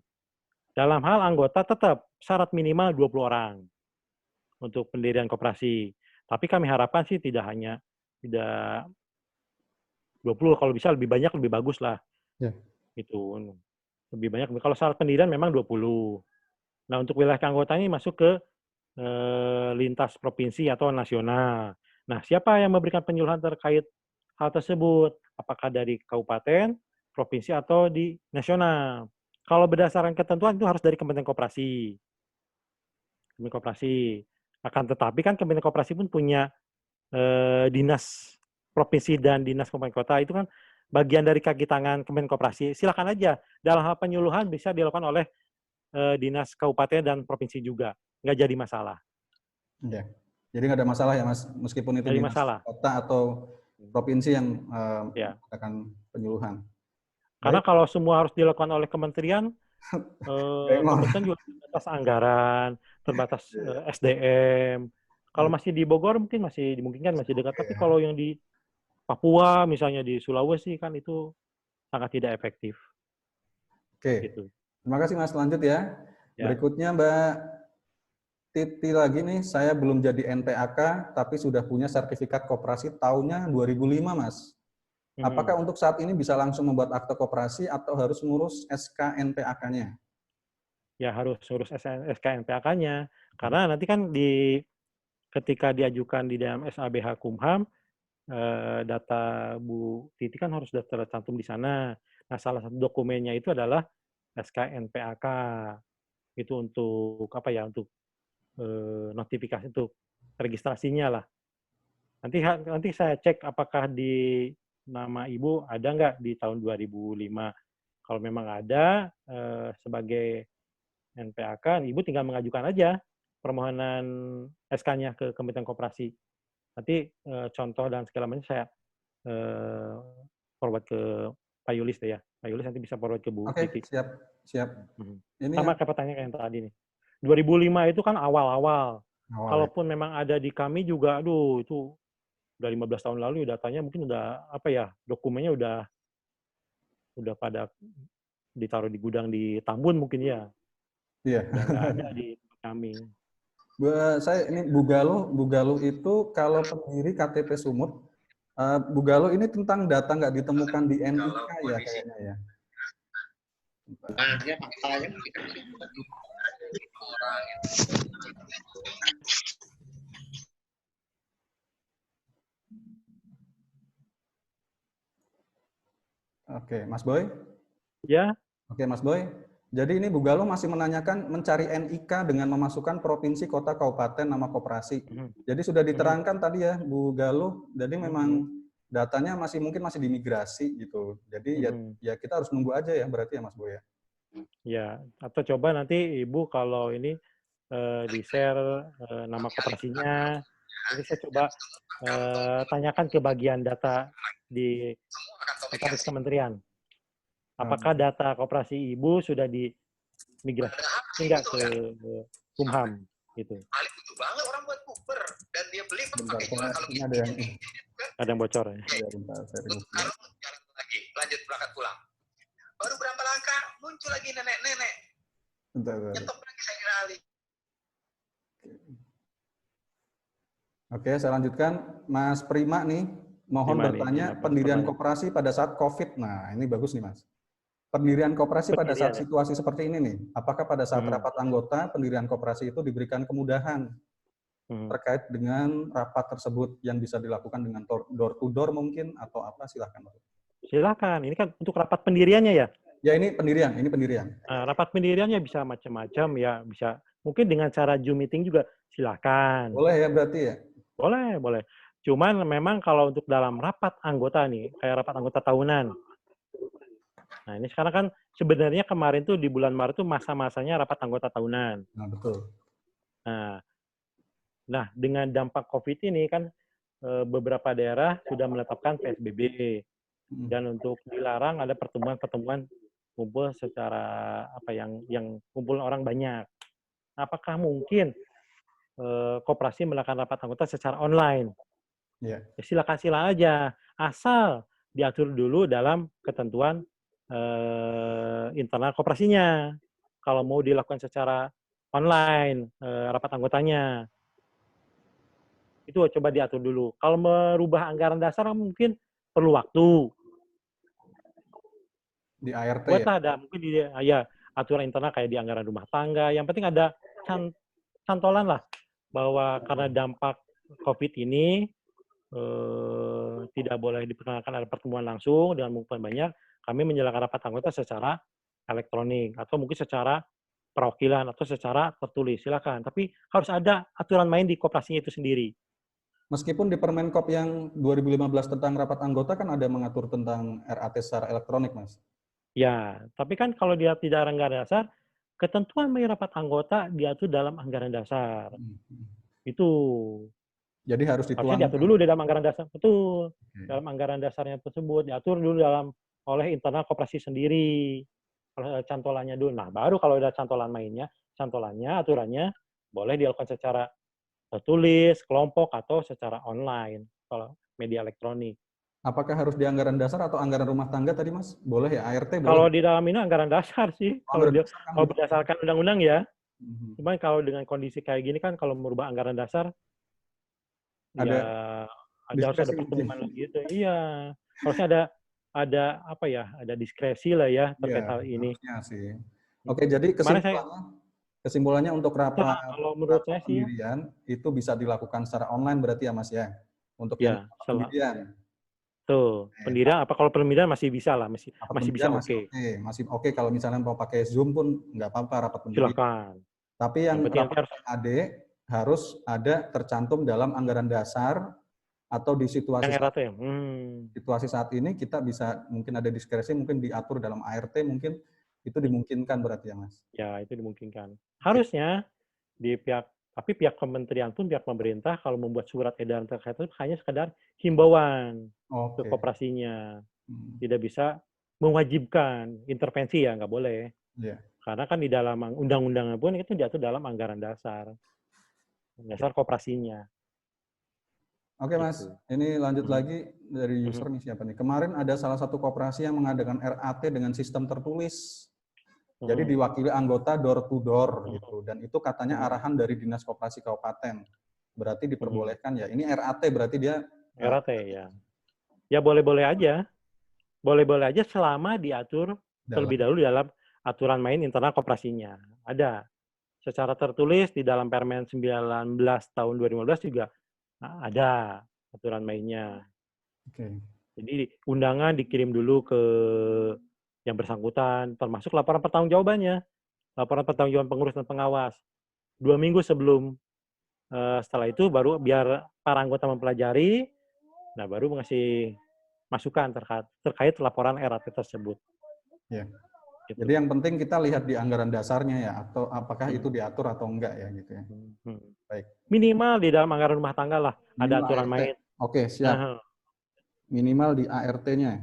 Dalam hal anggota tetap syarat minimal 20 orang untuk pendirian koperasi. Tapi kami harapkan sih tidak 20, kalau bisa lebih banyak lebih bagus lah. Ya. Itu lebih banyak. Kalau syarat pendirian memang 20. Nah, untuk wilayah keanggotaan ini masuk ke lintas provinsi atau nasional. Nah, siapa yang memberikan penyuluhan terkait hal tersebut? Apakah dari kabupaten, provinsi, atau di nasional? Kalau berdasarkan ketentuan itu harus dari Kementerian Koperasi. Kementerian Koperasi. Akan tetapi kan Kementerian Koperasi pun punya dinas provinsi dan dinas kabupaten kota, itu kan bagian dari kaki tangan Kementerian Koperasi. Silakan aja. Dalam hal penyuluhan bisa dilakukan oleh dinas kabupaten dan provinsi juga. Nggak jadi masalah. Ya. Jadi nggak ada masalah ya Mas, meskipun itu dinas kota atau provinsi yang melakukan penyuluhan. Karena kalau semua harus dilakukan oleh kementerian, kementerian juga terbatas anggaran, terbatas SDM. Kalau masih di Bogor mungkin masih dimungkinkan, masih dekat. Tapi kalau yang di Papua, misalnya di Sulawesi, kan itu sangat tidak efektif. Oke. Gitu. Terima kasih Mas, lanjut ya. Berikutnya Mbak Titi lagi nih, saya belum jadi NPAK, tapi sudah punya sertifikat koperasi tahunnya 2005, Mas. Apakah untuk saat ini bisa langsung membuat akte koperasi atau harus ngurus SK NPAK-nya? Ya harus ngurus SK NPAK-nya. Karena nanti kan ketika diajukan di dalam SABH Kumham, data Bu Titi kan harus tercantum di sana. Nah, salah satu dokumennya itu adalah SK NPAK. Itu untuk apa ya? Untuk notifikasi, untuk registrasinya lah. Nanti saya cek apakah di nama Ibu ada nggak di tahun 2005. Kalau memang ada sebagai NPAK, Ibu tinggal mengajukan aja permohonan SK-nya ke Kementerian Koperasi. Nanti contoh dan segala macam saya forward ke Pak Yulis deh ya. Pak Yulis nanti bisa forward ke Bu Titi. Oke, siap. Ini sama kayak pertanyaan yang tadi nih. 2005 itu kan awal-awal. Kalaupun memang ada di kami juga, aduh itu udah 15 tahun lalu datanya mungkin udah apa ya, dokumennya udah pada ditaruh di gudang di Tambun mungkin ya. Iya. Udah nggak ada di kami. Saya ini Bu Galuh itu kalau pendiri KTP Sumut, Bu Galuh ini tentang data nggak ditemukan di NIK ya kayaknya ya. Oke, Mas Boy? Ya. Oke, Mas Boy. Jadi ini Bu Galuh masih menanyakan mencari NIK dengan memasukkan provinsi, kota, kabupaten, nama koperasi. Jadi sudah diterangkan tadi ya Bu Galuh, jadi memang datanya mungkin masih dimigrasi gitu. Jadi ya kita harus nunggu aja ya berarti ya Mas Boy ya. Ya, atau coba nanti Ibu kalau ini di-share nama koperasinya, nanti saya coba tanyakan ke bagian data di Sekretaris Kementerian. Apakah data koperasi Ibu sudah dimigrasi enggak ke Kumham gitu. Ini ada yang bocor ya. Lanjut berangkat pulang. Baru berapa langkah muncul lagi nenek-nenek. Nyetop lagi saya kira Ali. Oke, saya lanjutkan. Mas Prima nih, mohon bertanya pendirian koperasi pada saat COVID. Nah, ini bagus nih Mas. Pendirian koperasi pada saat situasi seperti ini nih, apakah pada saat rapat anggota pendirian koperasi itu diberikan kemudahan terkait dengan rapat tersebut yang bisa dilakukan dengan door to door mungkin atau apa? Silahkan. Silakan. Ini kan untuk rapat pendiriannya ya? Ya, ini pendirian. Rapat pendiriannya bisa macam-macam ya, bisa mungkin dengan cara Zoom meeting juga silakan. Boleh ya berarti ya? Boleh. Cuman memang kalau untuk dalam rapat anggota nih, kayak rapat anggota tahunan. Nah, ini sekarang kan sebenarnya kemarin tuh di bulan Maret tuh masa-masanya rapat anggota tahunan. Nah, betul. Nah, dengan dampak COVID ini kan beberapa daerah sudah menetapkan PSBB. Dan untuk dilarang ada pertemuan-pertemuan kumpul secara yang kumpul orang banyak. Apakah mungkin koperasi melakukan rapat anggota secara online? Yeah. Ya, silakan aja, asal diatur dulu dalam ketentuan internal koperasinya. Kalau mau dilakukan secara online rapat anggotanya, itu coba diatur dulu. Kalau merubah anggaran dasar mungkin perlu waktu. Di ART buatlah ada mungkin aturan internal kayak di anggaran rumah tangga. Yang penting ada cantolan lah bahwa karena dampak COVID ini tidak boleh diperkenalkan ada pertemuan langsung dengan mengumpulkan banyak. Kami menjalankan rapat anggota secara elektronik atau mungkin secara perwakilan atau secara tertulis. Silakan. Tapi harus ada aturan main di koperasinya itu sendiri. Meskipun di Permenkop yang 2015 tentang rapat anggota kan ada mengatur tentang RAT secara elektronik, Mas. Ya, tapi kan kalau dia tidak ada anggaran dasar, ketentuan main rapat anggota diatur dalam anggaran dasar. Itu. Jadi harus dituangkan. Harusnya diatur dulu di dalam anggaran dasar. Betul. Dalam anggaran dasarnya tersebut diatur dulu oleh internal koperasi sendiri. Cantolannya dulu. Nah, baru kalau ada cantolannya, aturannya boleh dilakukan secara tertulis, kelompok, atau secara online, kalau media elektronik. Apakah harus di anggaran dasar atau anggaran rumah tangga tadi, Mas? Boleh ya, ART boleh? Kalau di dalam ini anggaran dasar sih, kalau berdasarkan undang-undang ya. Cuman kalau dengan kondisi kayak gini kan, kalau merubah anggaran dasar, Ada harus ada pertemuan lagi itu. Iya, harusnya ada apa ya? Ada diskresi lah ya terkait hal ini. Harusnya sih. Oke, jadi kesimpulannya untuk rapat kalau menurut saya sih pendirian itu bisa dilakukan secara online berarti ya Mas ya. Untuk yang pendirian. Tuh, pendirian apa kalau pendirian masih bisa lah, masih bisa oke. Masih oke kalau misalnya mau pakai Zoom pun nggak apa-apa rapat pendirian. Silakan. Tapi yang rapat AD harus ada tercantum dalam anggaran dasar atau di situasi situasi saat ini kita bisa mungkin ada diskresi, mungkin diatur dalam ART, mungkin itu dimungkinkan berarti ya Mas? Ya, itu dimungkinkan. Harusnya tapi pihak kementerian pun, pihak pemerintah kalau membuat surat edaran terkait itu hanya sekedar himbauan ke koperasinya. Tidak bisa mewajibkan intervensi ya, nggak boleh. Karena kan di dalam undang-undangnya pun itu diatur dalam anggaran dasar koperasinya. Oke Mas, ini lanjut lagi dari user nih siapa nih? Kemarin ada salah satu koperasi yang mengadakan RAT dengan sistem tertulis. Jadi diwakili anggota door to door gitu, dan itu katanya arahan dari Dinas Koperasi Kabupaten. Berarti diperbolehkan ya. Ini RAT berarti dia RAT ya. Ya boleh-boleh aja. Boleh-boleh aja selama diatur terlebih dahulu dalam aturan main internal koperasinya. Ada. Secara tertulis di dalam Permen 19 tahun 2015 juga ada aturan mainnya. Jadi undangan dikirim dulu ke yang bersangkutan, termasuk laporan pertanggungjawabannya, laporan pertanggungjawaban pengurus dan pengawas. 2 minggu sebelum, setelah itu baru biar para anggota mempelajari, nah baru mengasih masukan terkait laporan RAT tersebut. Ya. Gitu. Jadi yang penting kita lihat di anggaran dasarnya ya, atau apakah itu diatur atau enggak ya gitu ya. Baik. Minimal di dalam anggaran rumah tangga lah, ada aturan main. Oke, siap. Minimal di ART-nya.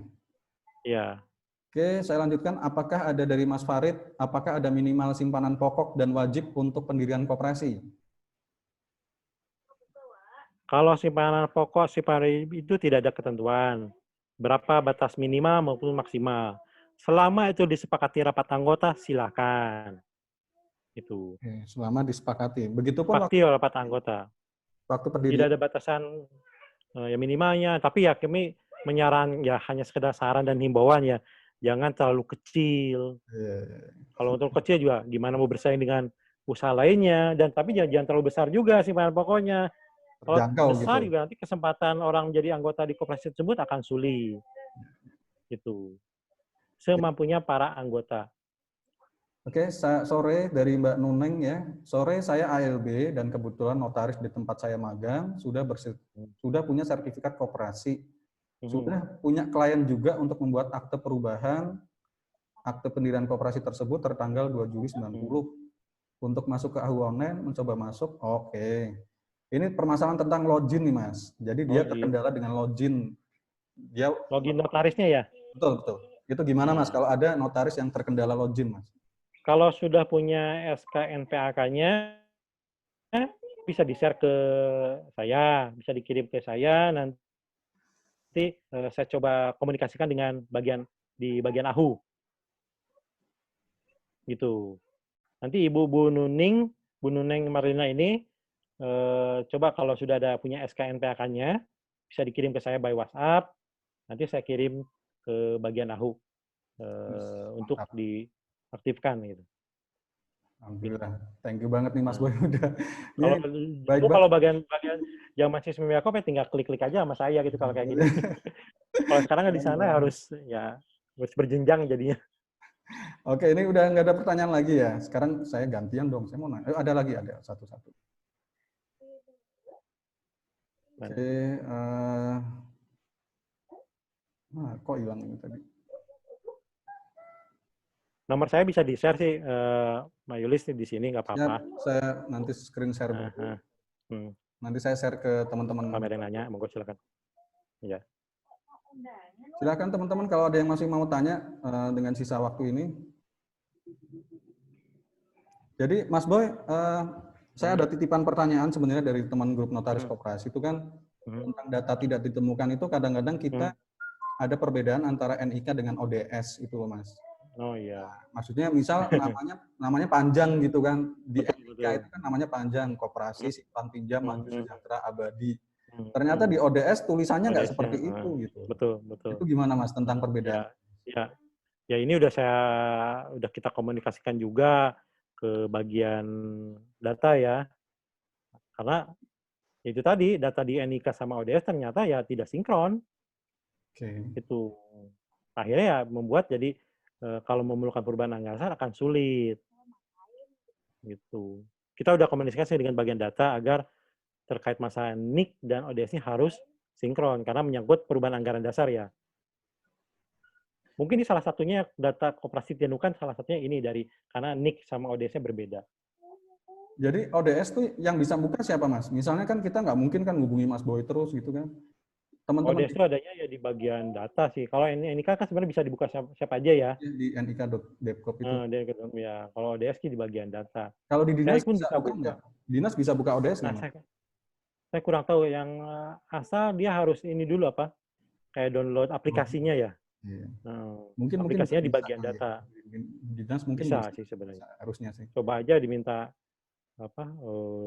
Ya. Oke, saya lanjutkan. Apakah ada dari Mas Farid, apakah ada minimal simpanan pokok dan wajib untuk pendirian koperasi? Kalau simpanan pokok, simpanan itu tidak ada ketentuan. Berapa batas minimal maupun maksimal. Selama itu disepakati rapat anggota, silakan. Itu. Oke, selama disepakati. Begitupun rapat anggota. Waktu pendirian. Tidak ada batasan ya minimalnya, tapi ya kami menyaran ya hanya sekedar saran dan himbauan ya. Jangan terlalu kecil. Kalau untuk kecil juga gimana mau bersaing dengan usaha lainnya, dan tapi jangan terlalu besar juga simpanan pokoknya. Kalau besar gitu. Juga nanti kesempatan orang menjadi anggota di koperasi tersebut akan sulit. Gitu. Semampunya para anggota. Oke, sore dari Mbak Nuneng ya. Sore saya ALB dan kebetulan notaris di tempat saya magang sudah punya sertifikat koperasi. Sudah punya klien juga untuk membuat akte perubahan, akte pendirian koperasi tersebut tertanggal 2 Juli 90. Untuk masuk ke AHU online, mencoba masuk, oke. Ini permasalahan tentang login nih Mas. Jadi dia terkendala dengan login. Login notarisnya ya? Betul. Itu gimana Mas kalau ada notaris yang terkendala login Mas? Kalau sudah punya SK-NPAK-nya, bisa di-share ke saya, bisa dikirim ke saya, nanti saya coba komunikasikan dengan di bagian AHU. Gitu. Nanti Bu Nuneng Marlina ini, coba kalau sudah ada punya SK-NPAK-nya, bisa dikirim ke saya by WhatsApp, nanti saya kirim ke bagian AHU untuk diaktifkan gitu. Alhamdulillah. Thank you banget nih Mas Boy udah. Kalau bagian yang masih Semiakop ya tinggal klik-klik aja sama saya gitu kalau kayak gini. Kalau sekarang di sana harus berjenjang jadinya. Oke, ini udah nggak ada pertanyaan lagi ya. Sekarang saya gantian dong. Saya mau nanya. Ada satu-satu. Oke. Kok hilang ini tadi? Nomor saya bisa di-share sih, Mbak Yulis di sini, nggak apa-apa. Saya nanti screen share dulu. Nanti saya share ke teman-teman. Kalau ada yang nanya, monggo silakan. Ya. Silakan teman-teman kalau ada yang masih mau tanya dengan sisa waktu ini. Jadi Mas Boy, saya ada titipan pertanyaan sebenarnya dari teman grup notaris koperasi itu kan tentang data tidak ditemukan itu kadang-kadang kita ada perbedaan antara NIK dengan ODS itu loh Mas. Oh iya. Maksudnya misal namanya panjang gitu kan. Di Betul, NIK betul. itu kan namanya panjang, koperasi simpan pinjam maju Hmm. sejahtera abadi. Ternyata di ODS tulisannya nggak ODS-nya, seperti itu gitu. Betul, betul. Itu gimana Mas tentang perbedaan? Ya ini udah kita komunikasikan juga ke bagian data ya. Karena itu tadi data di NIK sama ODS ternyata ya tidak sinkron. Itu akhirnya ya membuat jadi kalau memerlukan perubahan anggaran dasar akan sulit. Gitu. Kita udah komunikasi dengan bagian data agar terkait masalah NIK dan ODS ini harus sinkron karena menyangkut perubahan anggaran dasar ya. Mungkin ini salah satunya data koperasi Tianukan salah satunya ini karena NIK sama ODS-nya berbeda. Jadi ODS tuh yang bisa buka siapa Mas? Misalnya kan kita nggak mungkin kan hubungi Mas Boy terus gitu kan. Teman-teman ODS itu adanya ya di bagian data sih. Kalau NIK kan sebenarnya bisa dibuka siapa aja ya. Di nik.depkop itu. Ya, kalau ODS di bagian data. Kalau di dinas pun bisa buka nggak? Dinas bisa buka ODS nggak? Saya kurang tahu yang asal dia harus ini dulu apa? Kayak download aplikasinya ya. Iya. Mungkin aplikasinya di bagian data. Dinas mungkin bisa sih sebenarnya. Harusnya sih. Coba aja diminta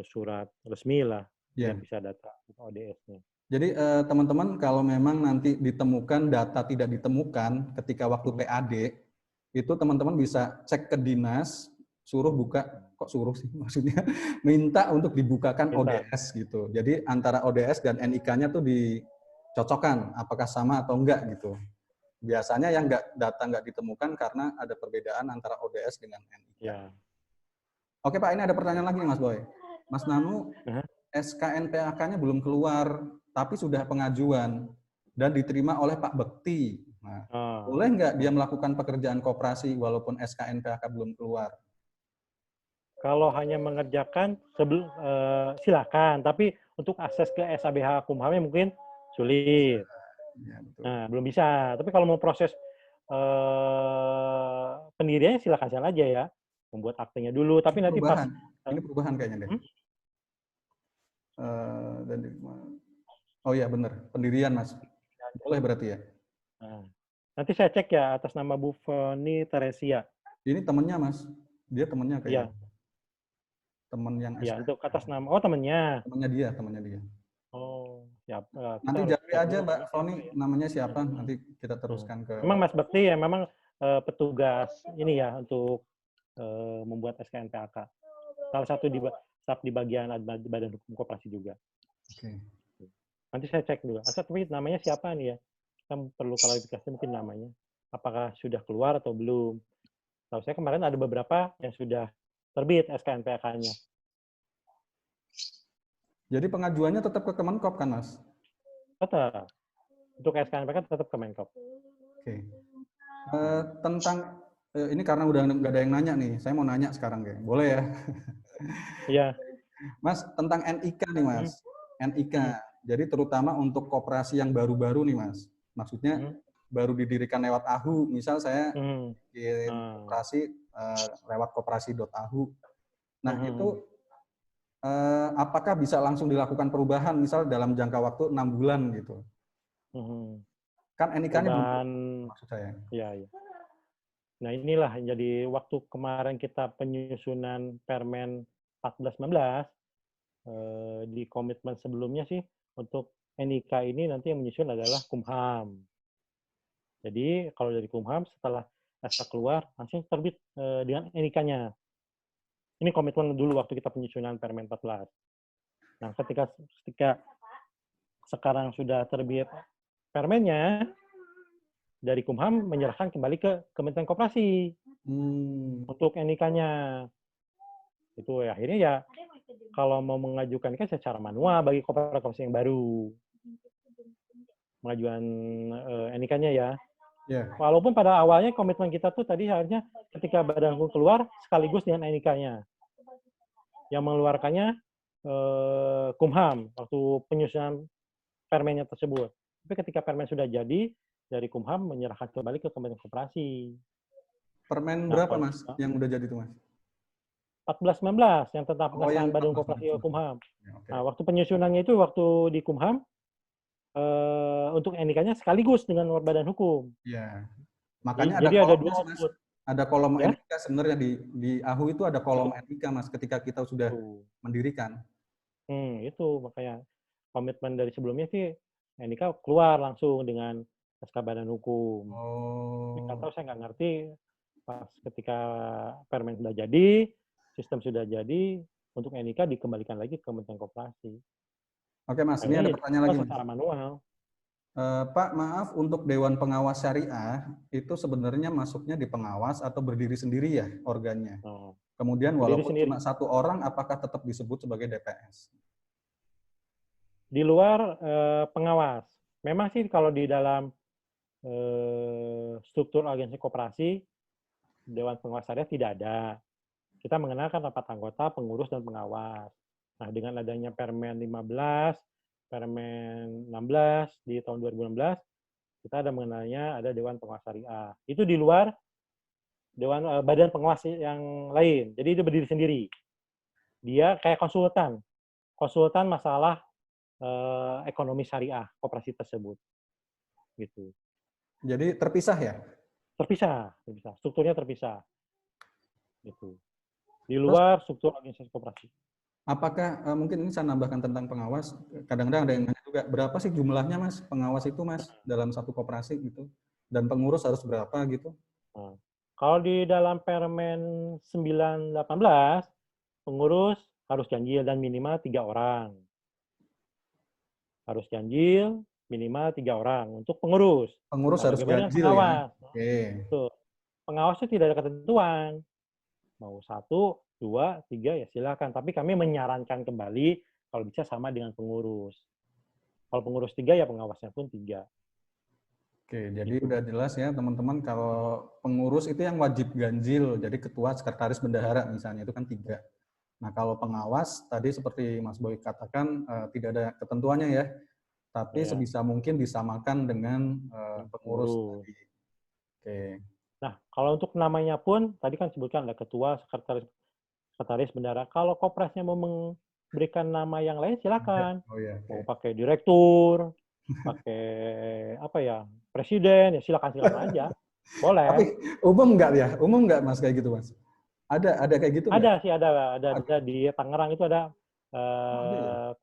surat resmi lah yang bisa data ODS-nya. Jadi teman-teman kalau memang nanti ditemukan data tidak ditemukan ketika waktu PAD, itu teman-teman bisa cek ke dinas, suruh buka, kok suruh sih maksudnya, minta untuk dibukakan ODS gitu. Jadi antara ODS dan NIK-nya tuh dicocokkan, apakah sama atau enggak gitu. Biasanya yang data nggak ditemukan karena ada perbedaan antara ODS dengan NIK. Ya. Oke Pak, ini ada pertanyaan lagi Mas Boy. Mas Nanu, SKNPAK-nya belum keluar, tapi sudah pengajuan dan diterima oleh Pak Bekti. Nah, boleh nggak dia melakukan pekerjaan koperasi walaupun SKNPAK belum keluar? Kalau hanya mengerjakan silakan, tapi untuk akses ke SABH Kumhamnya mungkin sulit. Ya, betul. Nah, belum bisa. Tapi kalau mau proses pendiriannya silakan aja ya, membuat aktenya dulu. Tapi nanti perubahan. Ini perubahan kayaknya deh. Oh iya benar, pendirian Mas. Boleh berarti ya? Nanti saya cek ya atas nama Bu Foni Teresia. Ini temennya Mas, dia temennya kayaknya. Ya. Temen yang ya, untuk atas nama, temennya. Temennya dia. Oh, siap. Nanti jawab aja Mbak Foni namanya siapa, nanti kita teruskan ke... Memang Mas Bekti ya memang petugas ini ya untuk membuat SKNPAK. Salah satu di bagian Badan Hukum Koperasi juga. Oke. Nanti saya cek dulu. Tapi namanya siapa nih ya? Kita perlu klarifikasi mungkin namanya. Apakah sudah keluar atau belum? Tahu saya kemarin ada beberapa yang sudah terbit SKNPAK-nya. Jadi pengajuannya tetap ke Kemenkop kan, Mas? Tetap. Untuk SKNPAK tetap ke Kemenkop. Oke. Tentang ini karena udah nggak ada yang nanya nih, saya mau nanya sekarang kayak. Boleh ya? Iya. Mas, tentang NIK nih Mas. NIK. Jadi terutama untuk koperasi yang baru-baru nih Mas. Maksudnya baru didirikan lewat AHU. Misal saya bikin koperasi lewat koperasi.ahu. Nah itu apakah bisa langsung dilakukan perubahan misal dalam jangka waktu 6 bulan gitu? Kan NIK-nya belum maksud saya. Iya. Nah inilah jadi waktu kemarin kita penyusunan Permen 1419 di komitmen sebelumnya sih untuk NIK ini nanti yang menyusun adalah Kumham. Jadi kalau dari Kumham setelah SK keluar langsung terbit dengan NIK-nya. Ini komitmen dulu waktu kita penyusunan Permen 14. Nah ketika sekarang sudah terbit Permennya, dari Kumham menyerahkan kembali ke Kementerian Koperasi untuk NIK-nya. Itu ya, akhirnya ya kalau mau mengajukan kan secara manual bagi koperasi yang baru. Pengajuan NIK-nya ya. Yeah. Walaupun pada awalnya komitmen kita tuh tadi harusnya ketika Badan Hukum keluar sekaligus dengan NIK-nya. Yang mengeluarkannya Kumham waktu penyusunan permennya tersebut. Tapi ketika permen sudah jadi, dari Kumham menyerahkan kembali ke Kementerian Koperasi. Permen berapa Mas yang udah jadi itu Mas? 1419 yang tentang pengesahan Badan Koperasi Kumham. Ya, okay. Nah, waktu penyusunannya itu waktu di Kumham untuk NIK-nya sekaligus dengan Badan Hukum. Iya. Makanya jadi ada dua output. Ada kolom Ya? NIK sebenarnya di AHU itu ada kolom NIK, Mas, ketika kita sudah mendirikan. Itu makanya komitmen dari sebelumnya sih NIK keluar langsung dengan SK Badan Hukum. Nggak tahu, saya nggak ngerti pas ketika permen sudah jadi, sistem sudah jadi, untuk NIK dikembalikan lagi ke Kementerian Koperasi. Oke, Mas, ini ada pertanyaan lagi, Mas. Secara manual. Pak, maaf, untuk Dewan Pengawas Syariah itu sebenarnya masuknya di pengawas atau berdiri sendiri ya organnya? Kemudian walaupun cuma satu orang, apakah tetap disebut sebagai DPS? Di luar pengawas. Memang sih kalau di dalam struktur agensi koperasi, Dewan Pengawas Syariah tidak ada. Kita mengenalkan rapat anggota, pengurus, dan pengawas. Nah, dengan adanya Permen 15, Permen 16 di tahun 2016, kita ada mengenalnya ada Dewan Pengawas Syariah. Itu di luar badan pengawas yang lain. Jadi itu berdiri sendiri. Dia kayak konsultan masalah ekonomi syariah koperasi tersebut. Gitu. Jadi terpisah ya? Terpisah. Strukturnya terpisah. Gitu. Di luar struktur organisasi koperasi. Apakah mungkin ini saya nambahkan tentang pengawas, kadang-kadang ada yang nanya juga, berapa sih jumlahnya, Mas, pengawas itu, Mas, dalam satu koperasi gitu? Dan pengurus harus berapa gitu? Kalau di dalam Permen 918, pengurus harus ganjil dan minimal 3 orang. Harus ganjil minimal 3 orang untuk pengurus. Pengurus harus ganjil pengawas, ya? Oke. Pengawasnya tidak ada ketentuan. Mau 1, 2, 3 ya silakan. Tapi kami menyarankan kembali kalau bisa sama dengan pengurus. Kalau pengurus 3 ya pengawasnya pun 3. Oke, jadi udah jelas ya teman-teman, kalau pengurus itu yang wajib ganjil, jadi ketua, sekretaris, bendahara misalnya, itu kan 3. Nah kalau pengawas, tadi seperti Mas Boy katakan, tidak ada ketentuannya ya, tapi sebisa mungkin disamakan dengan pengurus tadi. Oke. Nah, kalau untuk namanya pun, tadi kan sebutkan ada ketua, sekretaris, bendahara. Kalau koperasinya mau memberikan nama yang lain, silakan. Mau pakai direktur, pakai apa ya, presiden, ya silakan aja. Boleh. Tapi umum nggak ya? Umum nggak, Mas, kayak gitu, Mas? Ada kayak gitu? Ada sih, ada di Tangerang itu ada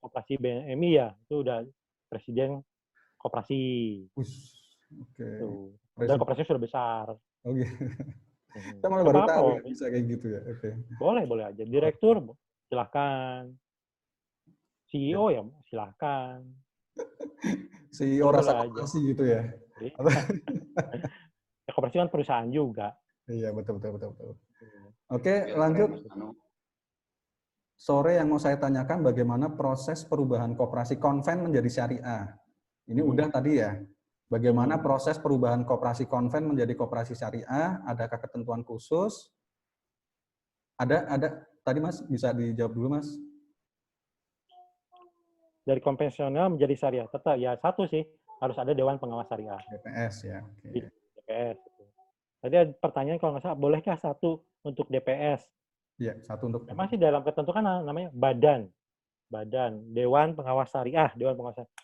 koperasi BNMI ya, itu udah presiden koperasi. Oke. Dan koperasinya sudah besar. Oke. Kita malah baru tahu ya, bisa kayak gitu ya. Oke. Boleh aja. Direktur silahkan. CEO ya silahkan. CEO rasa koperasi gitu ya. Ya, koperasi kan perusahaan juga. Iya, betul. Oke, lanjut. Sore yang mau saya tanyakan, bagaimana proses perubahan koperasi konven menjadi syariah? Ini udah tadi ya. Bagaimana proses perubahan koperasi konven menjadi koperasi syariah? Adakah ketentuan khusus? Ada. Tadi Mas bisa dijawab dulu, Mas. Dari konvensional menjadi syariah, tetap ya satu sih, harus ada Dewan Pengawas Syariah. DPS ya. Okay. DPS. Tadi ada pertanyaan kalau nggak salah, bolehkah satu untuk DPS? Iya, satu untuk. Memang sih dalam ketentuan namanya badan Dewan Pengawas Syariah, Dewan Pengawas Syariah.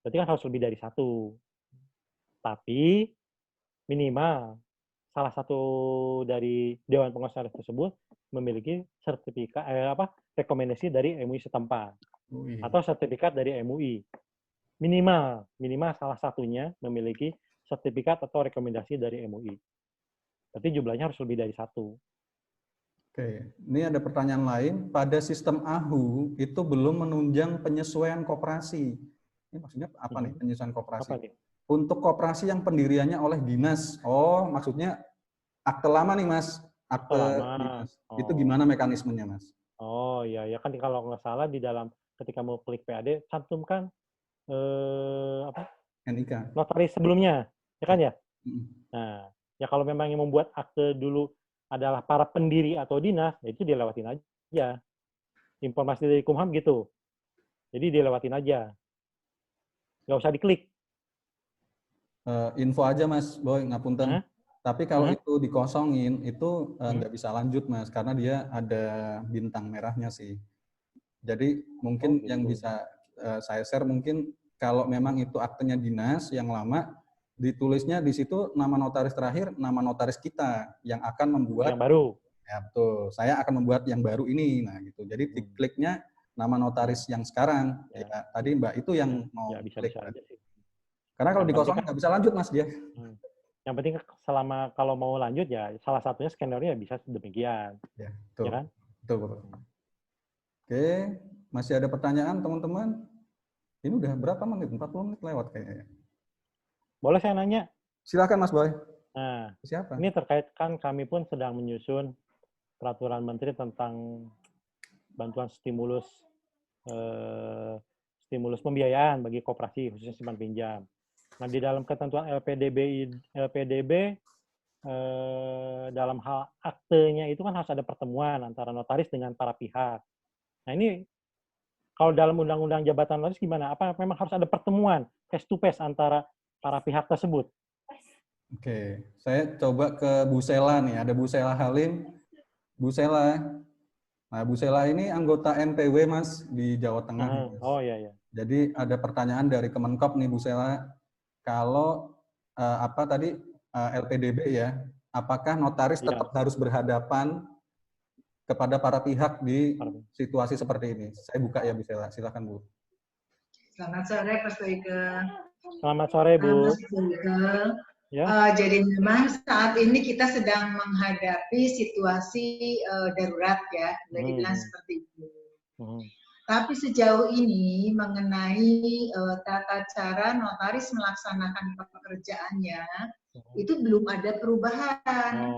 Berarti kan harus lebih dari satu. Tapi minimal salah satu dari Dewan Pengawas Syariah tersebut memiliki sertifikat rekomendasi dari MUI setempat atau sertifikat dari MUI. Minimal salah satunya memiliki sertifikat atau rekomendasi dari MUI. Tapi jumlahnya harus lebih dari satu. Oke, ini ada pertanyaan lain. Pada sistem AHU itu belum menunjang penyesuaian koperasi. Ini maksudnya apa nih penyesuaian koperasi? Untuk koperasi yang pendiriannya oleh dinas. Oh, maksudnya akte lama nih, Mas. Akte dinas. Itu gimana mekanismenya, Mas? Oh iya, ya kan kalau nggak salah di dalam ketika mau klik PAD cantumkan NIK. Notaris sebelumnya, ya kan ya? Nah, ya kalau memang yang membuat akte dulu adalah para pendiri atau dinas, ya itu dilewatin aja. Informasi dari Kumham gitu. Jadi dilewatin aja. Nggak usah diklik. Info aja, Mas Boy, ngapunten. Tapi kalau itu dikosongin, itu nggak bisa lanjut, Mas, karena dia ada bintang merahnya sih. Jadi mungkin yang bisa saya share mungkin kalau memang itu aktenya dinas yang lama, ditulisnya di situ nama notaris terakhir, nama notaris kita yang akan membuat yang baru. Ya betul. Saya akan membuat yang baru ini. Nah gitu. Jadi dikliknya nama notaris yang sekarang. Ya, tadi Mbak itu yang mau klik. Aja sih. Karena kalau dikosongin nggak bisa lanjut Mas dia. Yang penting selama kalau mau lanjut ya salah satunya skenernya bisa demikian. Ya, betul. Ya kan? Betul, betul. Oke, masih ada pertanyaan teman-teman? Ini udah berapa menit? 40 menit lewat kayaknya. Boleh saya nanya? Silakan Mas Boy. Nah, siapa? Ini terkait kan kami pun sedang menyusun peraturan menteri tentang bantuan stimulus pembiayaan bagi koperasi khususnya simpan pinjam. Nah, di dalam ketentuan LPDB dalam hal aktenya itu kan harus ada pertemuan antara notaris dengan para pihak. Nah, ini kalau dalam undang-undang jabatan notaris gimana? Apa memang harus ada pertemuan face to face antara para pihak tersebut? Oke, saya coba ke Bu Sela nih. Ada Bu Sela Halim. Bu Sela. Nah, Bu Sela ini anggota MPW Mas di Jawa Tengah. Mas. Oh iya iya. Jadi ada pertanyaan dari Kemenkop nih Bu Sela. Kalau LPDB ya, apakah notaris tetap harus berhadapan kepada para pihak di situasi seperti ini? Saya buka ya Bu Sela. Silakan Bu. Selamat sore Pak Stoike. Selamat sore Bu. Ya. Jadi memang saat ini kita sedang menghadapi situasi darurat ya, boleh dibilang seperti itu. Tapi sejauh ini mengenai tata cara notaris melaksanakan pekerjaannya itu belum ada perubahan.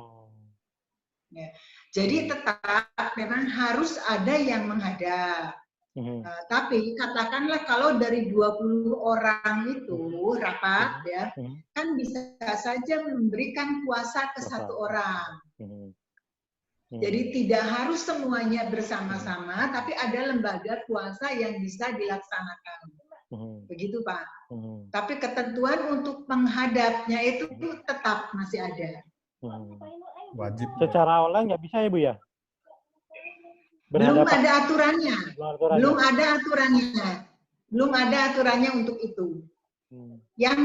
Ya. Jadi tetap memang harus ada yang menghadap. Tapi katakanlah kalau dari 20 orang itu rapat ya, kan bisa saja memberikan kuasa ke satu orang. Jadi tidak harus semuanya bersama-sama, tapi ada lembaga kuasa yang bisa dilaksanakan. Begitu Pak. Tapi ketentuan untuk menghadapnya itu tetap masih ada. Wajib. Secara online nggak bisa ya Bu ya? Belum ada aturannya. Belum ada aturannya untuk itu. Yang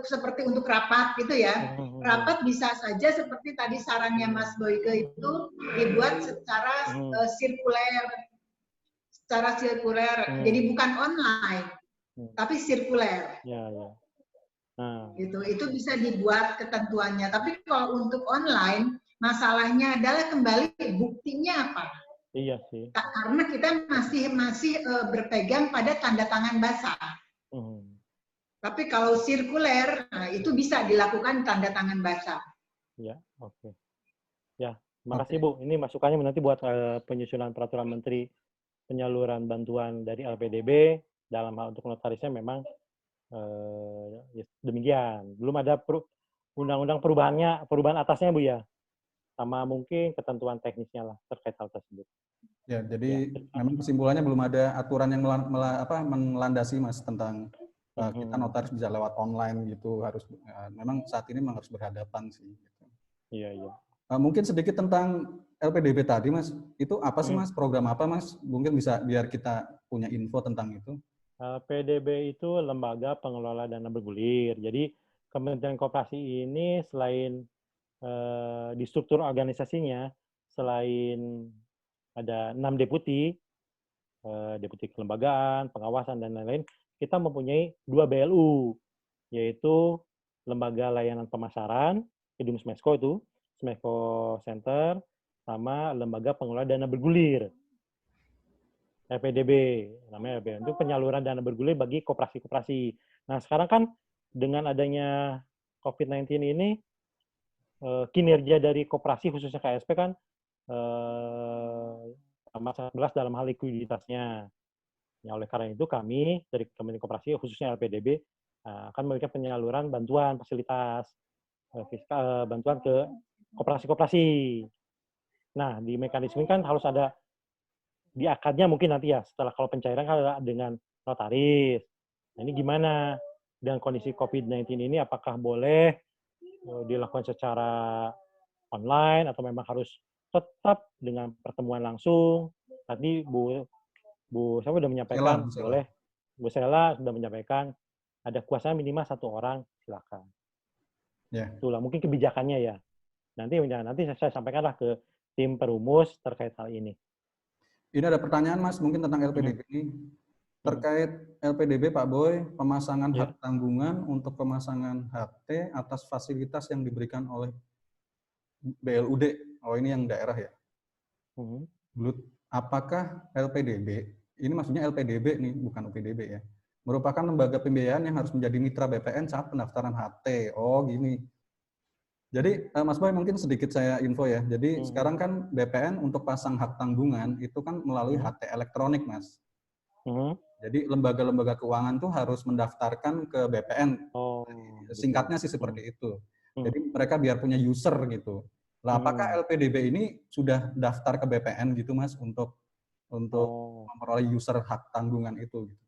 seperti untuk rapat gitu ya. Rapat bisa saja seperti tadi sarannya Mas Boyke itu dibuat secara sirkuler. Secara sirkuler. Jadi bukan online, tapi sirkuler. Ya, ya. Gitu. Itu bisa dibuat ketentuannya. Tapi kalau untuk online, masalahnya adalah kembali buktinya apa? Iya sih. Karena kita masih berpegang pada tanda tangan basah. Tapi kalau sirkuler, nah itu bisa dilakukan tanda tangan basah. Ya, oke. Ya, makasih Bu. Ini masukannya nanti buat penyusunan peraturan menteri penyaluran bantuan dari LPDB dalam hal untuk notarisnya memang ya, demikian. Belum ada undang-undang perubahan atasnya Bu ya. Sama mungkin ketentuan teknisnya lah terkait hal tersebut. Ya, jadi memang kesimpulannya belum ada aturan yang melandasi Mas tentang kita notaris bisa lewat online gitu, harus memang saat ini memang harus berhadapan sih. Gitu. Iya iya. Mungkin sedikit tentang LPDB tadi Mas, itu apa sih Mas? Program apa Mas? Mungkin bisa biar kita punya info tentang itu. LPDB itu lembaga pengelola dana bergulir. Jadi Kementerian Koperasi ini selain di struktur organisasinya selain ada 6 deputi kelembagaan, pengawasan dan lain-lain, kita mempunyai 2 BLU, yaitu Lembaga Layanan Pemasaran, Gedung Smesco itu, Smesco Center, sama Lembaga Pengelola Dana Bergulir, LPDB, namanya LPDB, itu penyaluran dana bergulir bagi koperasi-koperasi. Nah sekarang kan dengan adanya COVID-19 ini, kinerja dari koperasi khususnya KSP kan amat 11 dalam hal likuiditasnya. Ya, oleh karena itu kami dari Kementerian Koperasi khususnya LPDB akan memberikan penyaluran bantuan fasilitas fiskal bantuan ke koperasi-koperasi. Nah di mekanisme ini kan harus ada di akadnya mungkin nanti ya setelah kalau pencairan kan ada dengan notaris. Nah, ini gimana dengan kondisi COVID-19 ini apakah boleh dilakukan secara online atau memang harus tetap dengan pertemuan langsung? Tadi Bu saya sudah menyampaikan boleh, Bu Sela sudah menyampaikan ada kuasa minimal 1 orang, silakan. Itulah mungkin kebijakannya ya. Nanti saya sampaikanlah ke tim perumus terkait hal ini. Ini ada pertanyaan Mas, mungkin tentang LPDB ini. Terkait LPDB Pak Boy, pemasangan hak tanggungan untuk pemasangan HT atas fasilitas yang diberikan oleh BLUD. Oh ini yang daerah ya. Apakah LPDB, ini maksudnya LPDB nih, bukan UPDB ya, merupakan lembaga pembiayaan yang harus menjadi mitra BPN saat pendaftaran HT. Oh gini. Jadi Mas Boy mungkin sedikit saya info ya. Jadi sekarang kan BPN untuk pasang hak tanggungan itu kan melalui HT elektronik Mas. Jadi lembaga-lembaga keuangan tuh harus mendaftarkan ke BPN. Singkatnya sih seperti itu. Jadi mereka biar punya user gitu. Lah apakah LPDB ini sudah daftar ke BPN gitu Mas untuk memperoleh user hak tanggungan itu? Gitu.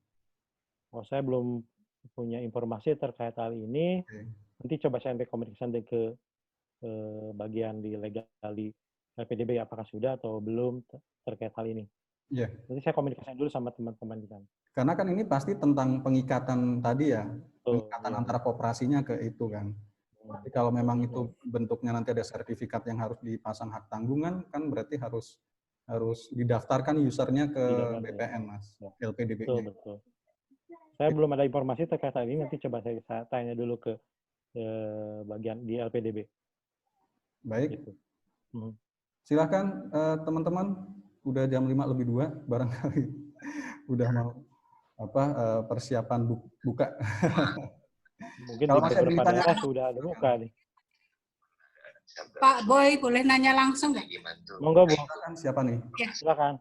Oh saya belum punya informasi terkait hal ini. Nanti coba saya komunikasikan ke bagian di legal di LPDB apakah sudah atau belum terkait hal ini. Iya. Nanti saya komunikasikan dulu sama teman-teman kita. Karena kan ini pasti tentang pengikatan tadi ya, pengikatan antara koperasinya ke itu kan. Jadi kalau memang itu bentuknya nanti ada sertifikat yang harus dipasang hak tanggungan, kan berarti harus didaftarkan usernya ke BPN Mas, LPDB-nya. Betul. Saya belum ada informasi terkait hal ini, nanti coba saya tanya dulu ke bagian di LPDB. Baik. Gitu. Silakan teman-teman, udah jam 5:02 barangkali udah mau persiapan buka. Mungkin di beberapa daerah sudah ada buka nih. Pak Boy, boleh nanya langsung nggak? Monggo, Bu. Siapa nih? Ya. Silakan.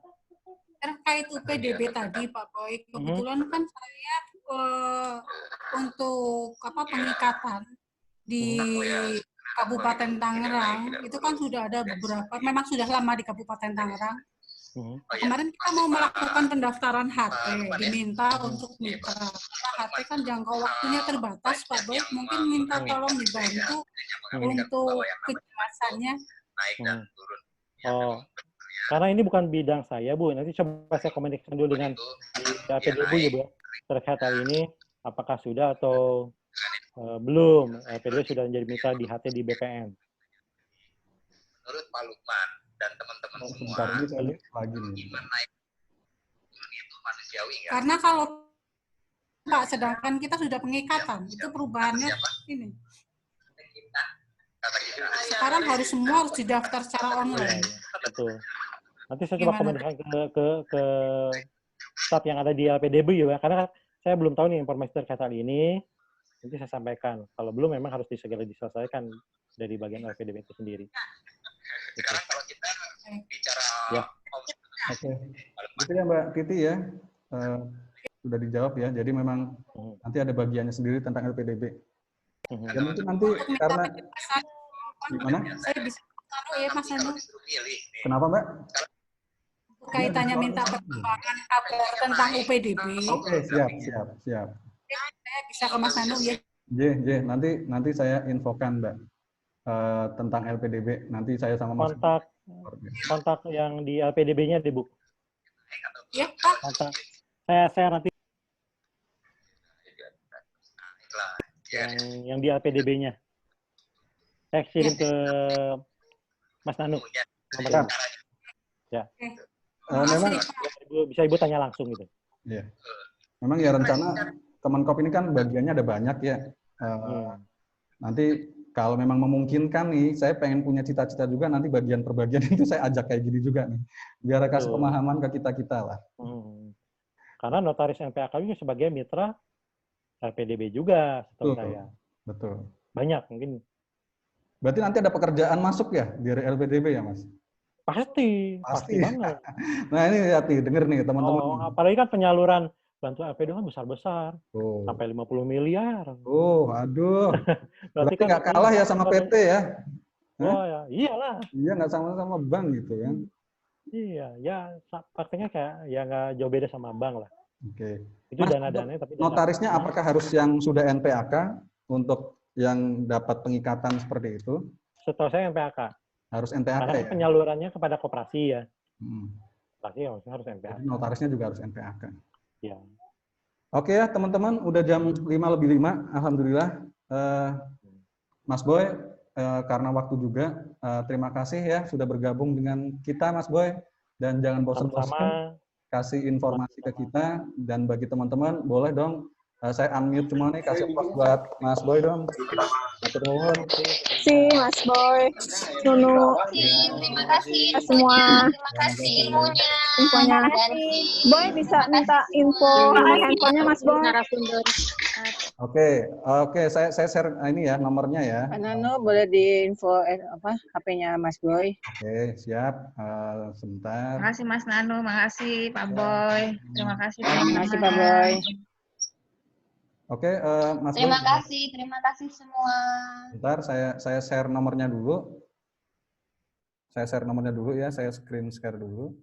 Terkait UPDB tadi, Pak Boy, kebetulan kan saya untuk pengikatan di Kabupaten Tangerang itu kan sudah ada beberapa, memang sudah lama di Kabupaten Tangerang. Kemarin kita mau melakukan pendaftaran HT, diminta untuk mitra. HT kan jangka waktunya terbatas, Pak Boy. Mungkin minta tolong dibantu untuk kejelasannya. Oh, karena ini bukan bidang saya, Bu. Nanti coba saya komunikasikan dulu dengan LPDB ya, Bu. Terkait hal ini, apakah sudah atau belum LPDB sudah menjadi mitra di HT di BPN. Menurut Pak Lukman dan teman-teman semua, lagi nih. Itu manusiawi nggak? Karena kalau Pak, sedangkan kita sudah pengikatan, itu perubahannya ini. Sekarang harus semua harus didaftar secara online. Betul. Nanti saya coba komunikasi ke staf yang ada di LPDB ya, karena saya belum tahu nih informasi terkait hal ini. Nanti saya sampaikan. Kalau belum memang harus segera diselesaikan dari bagian LPDB itu sendiri. Sekarang kalau kita bicara Oke. Itu ya Mbak Titi ya. Sudah dijawab ya. Jadi memang nanti ada bagiannya sendiri tentang LPDB. Ya mungkin nanti karena gimana? Saya bisa ya Mas Anu. Kenapa Mbak? Kaitannya minta perkembangan kabar tentang UPDB. Oke, siap. Saya bisa ke Mas Anu ya. Nanti saya infokan Mbak tentang LPDB. Nanti saya sama Mas. Kontak yang di LPDB-nya deh, Bu. Ya, Pak. Kontak. Saya nanti yang di LPDB-nya. Saya kirim ke Mas Nanu. Ya. Memang bisa Ibu tanya langsung gitu. Iya. Memang ya rencana Kemenkop ini kan bagiannya ada banyak ya. Nanti kalau memang memungkinkan nih, saya pengen punya cita-cita juga nanti bagian per bagian itu saya ajak kayak gini juga nih. Biar kasih pemahaman ke kita-kita lah. Karena notaris NPAK juga sebagai mitra LPDB juga setahu saya. Betul. Banyak mungkin. Berarti nanti ada pekerjaan masuk ya dari LPDB ya Mas? Pasti banget. Nah ini hati denger nih teman-teman. Apalagi kan penyaluran bantuan LPDB kan besar-besar, sampai 50 miliar. Aduh. Berarti kan nggak kalah ya sama PT ya? Oh ya, iyalah. Iya nggak sama-sama bank gitu kan? Iya, ya prakteknya kayak ya nggak jauh beda sama bank lah. Oke. Itu dana-dananya tapi notarisnya apakah harus yang sudah NPAK untuk yang dapat pengikatan seperti itu? Setahu saya NPAK. Harus NPAK karena ya? penyalurannya kepada koperasi ya. Koperasi harus NPAK. Jadi notarisnya juga harus NPAK. Ya. Oke ya teman-teman, udah jam 5:05, alhamdulillah. Mas Boy, karena waktu juga, terima kasih ya sudah bergabung dengan kita, Mas Boy. Dan jangan bosan-bosan kasih informasi ke kita. Dan bagi teman-teman, boleh dong, saya unmute semua nih, kasih applause buat Mas Boy dong. Terima kasih Mas Boy, Nunu, terima kasih semua. Terima kasih semuanya. Infonya. Boy bisa minta info nomor handphonenya Mas Boy. Oke, saya share ini ya nomornya ya. Pak Nano boleh diinfo HP-nya Mas Boy. Oke, siap. Sebentar. Terima kasih Mas Nano, makasih Pak Boy. Terima kasih. Terima kasih Pak Boy. Oke, Mas terima Boy. Terima kasih semua. Bentar, saya share nomornya dulu. Saya share nomornya dulu ya, saya screen share dulu.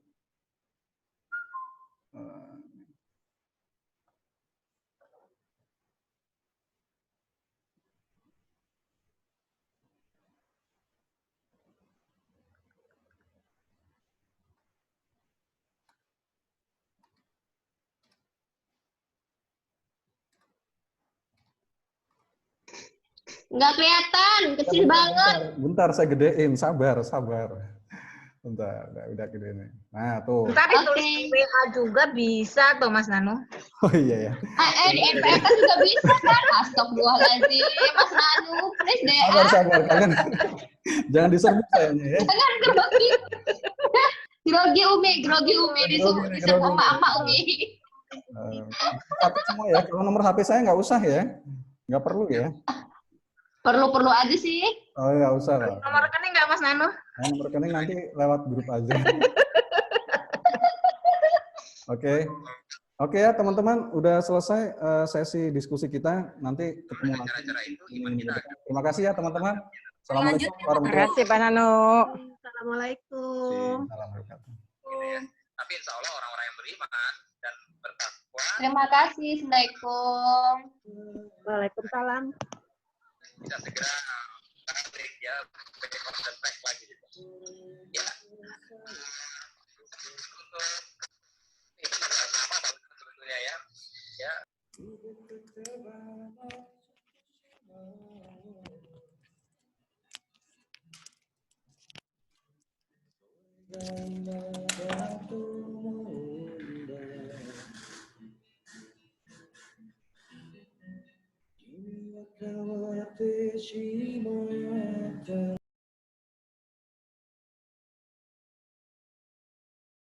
Nggak kelihatan, kecil banget. Bentar, saya gedein, sabar. Bentar, udah gedein. Nah, tuh. Ntar ditulis WA juga bisa tuh, Mas Nano. Oh iya ya. Di NPK juga bisa kan? Astagfirullahaladzim, Mas Nano. Please deh. Sabar, kalian. Jangan diserbu sayangnya ya. Jangan grogi. Grogi Umi, diserbu sama Ama Umi. HP semua ya, kalau nomor HP saya nggak usah ya. Nggak perlu ya. Perlu aja sih. Oh, nggak usah lah. Nomor rekening nggak Mas Nano? Nah, nomor rekening nanti lewat grup aja. Oke ya teman-teman, udah selesai sesi diskusi kita. Nanti ketemu lagi. Terima kasih ya teman-teman. Assalamualaikum warahmatullahi wabarakatuh. Terima kasih Pak Nano. Assalamualaikum. Tapi insya Allah orang-orang yang beriman dan bertakwa. Terima kasih. Assalamualaikum. Waalaikumsalam. Bisa segera balik ya, konten back lagi gitu. Ya. Ini sama sebetulnya ya. Ya.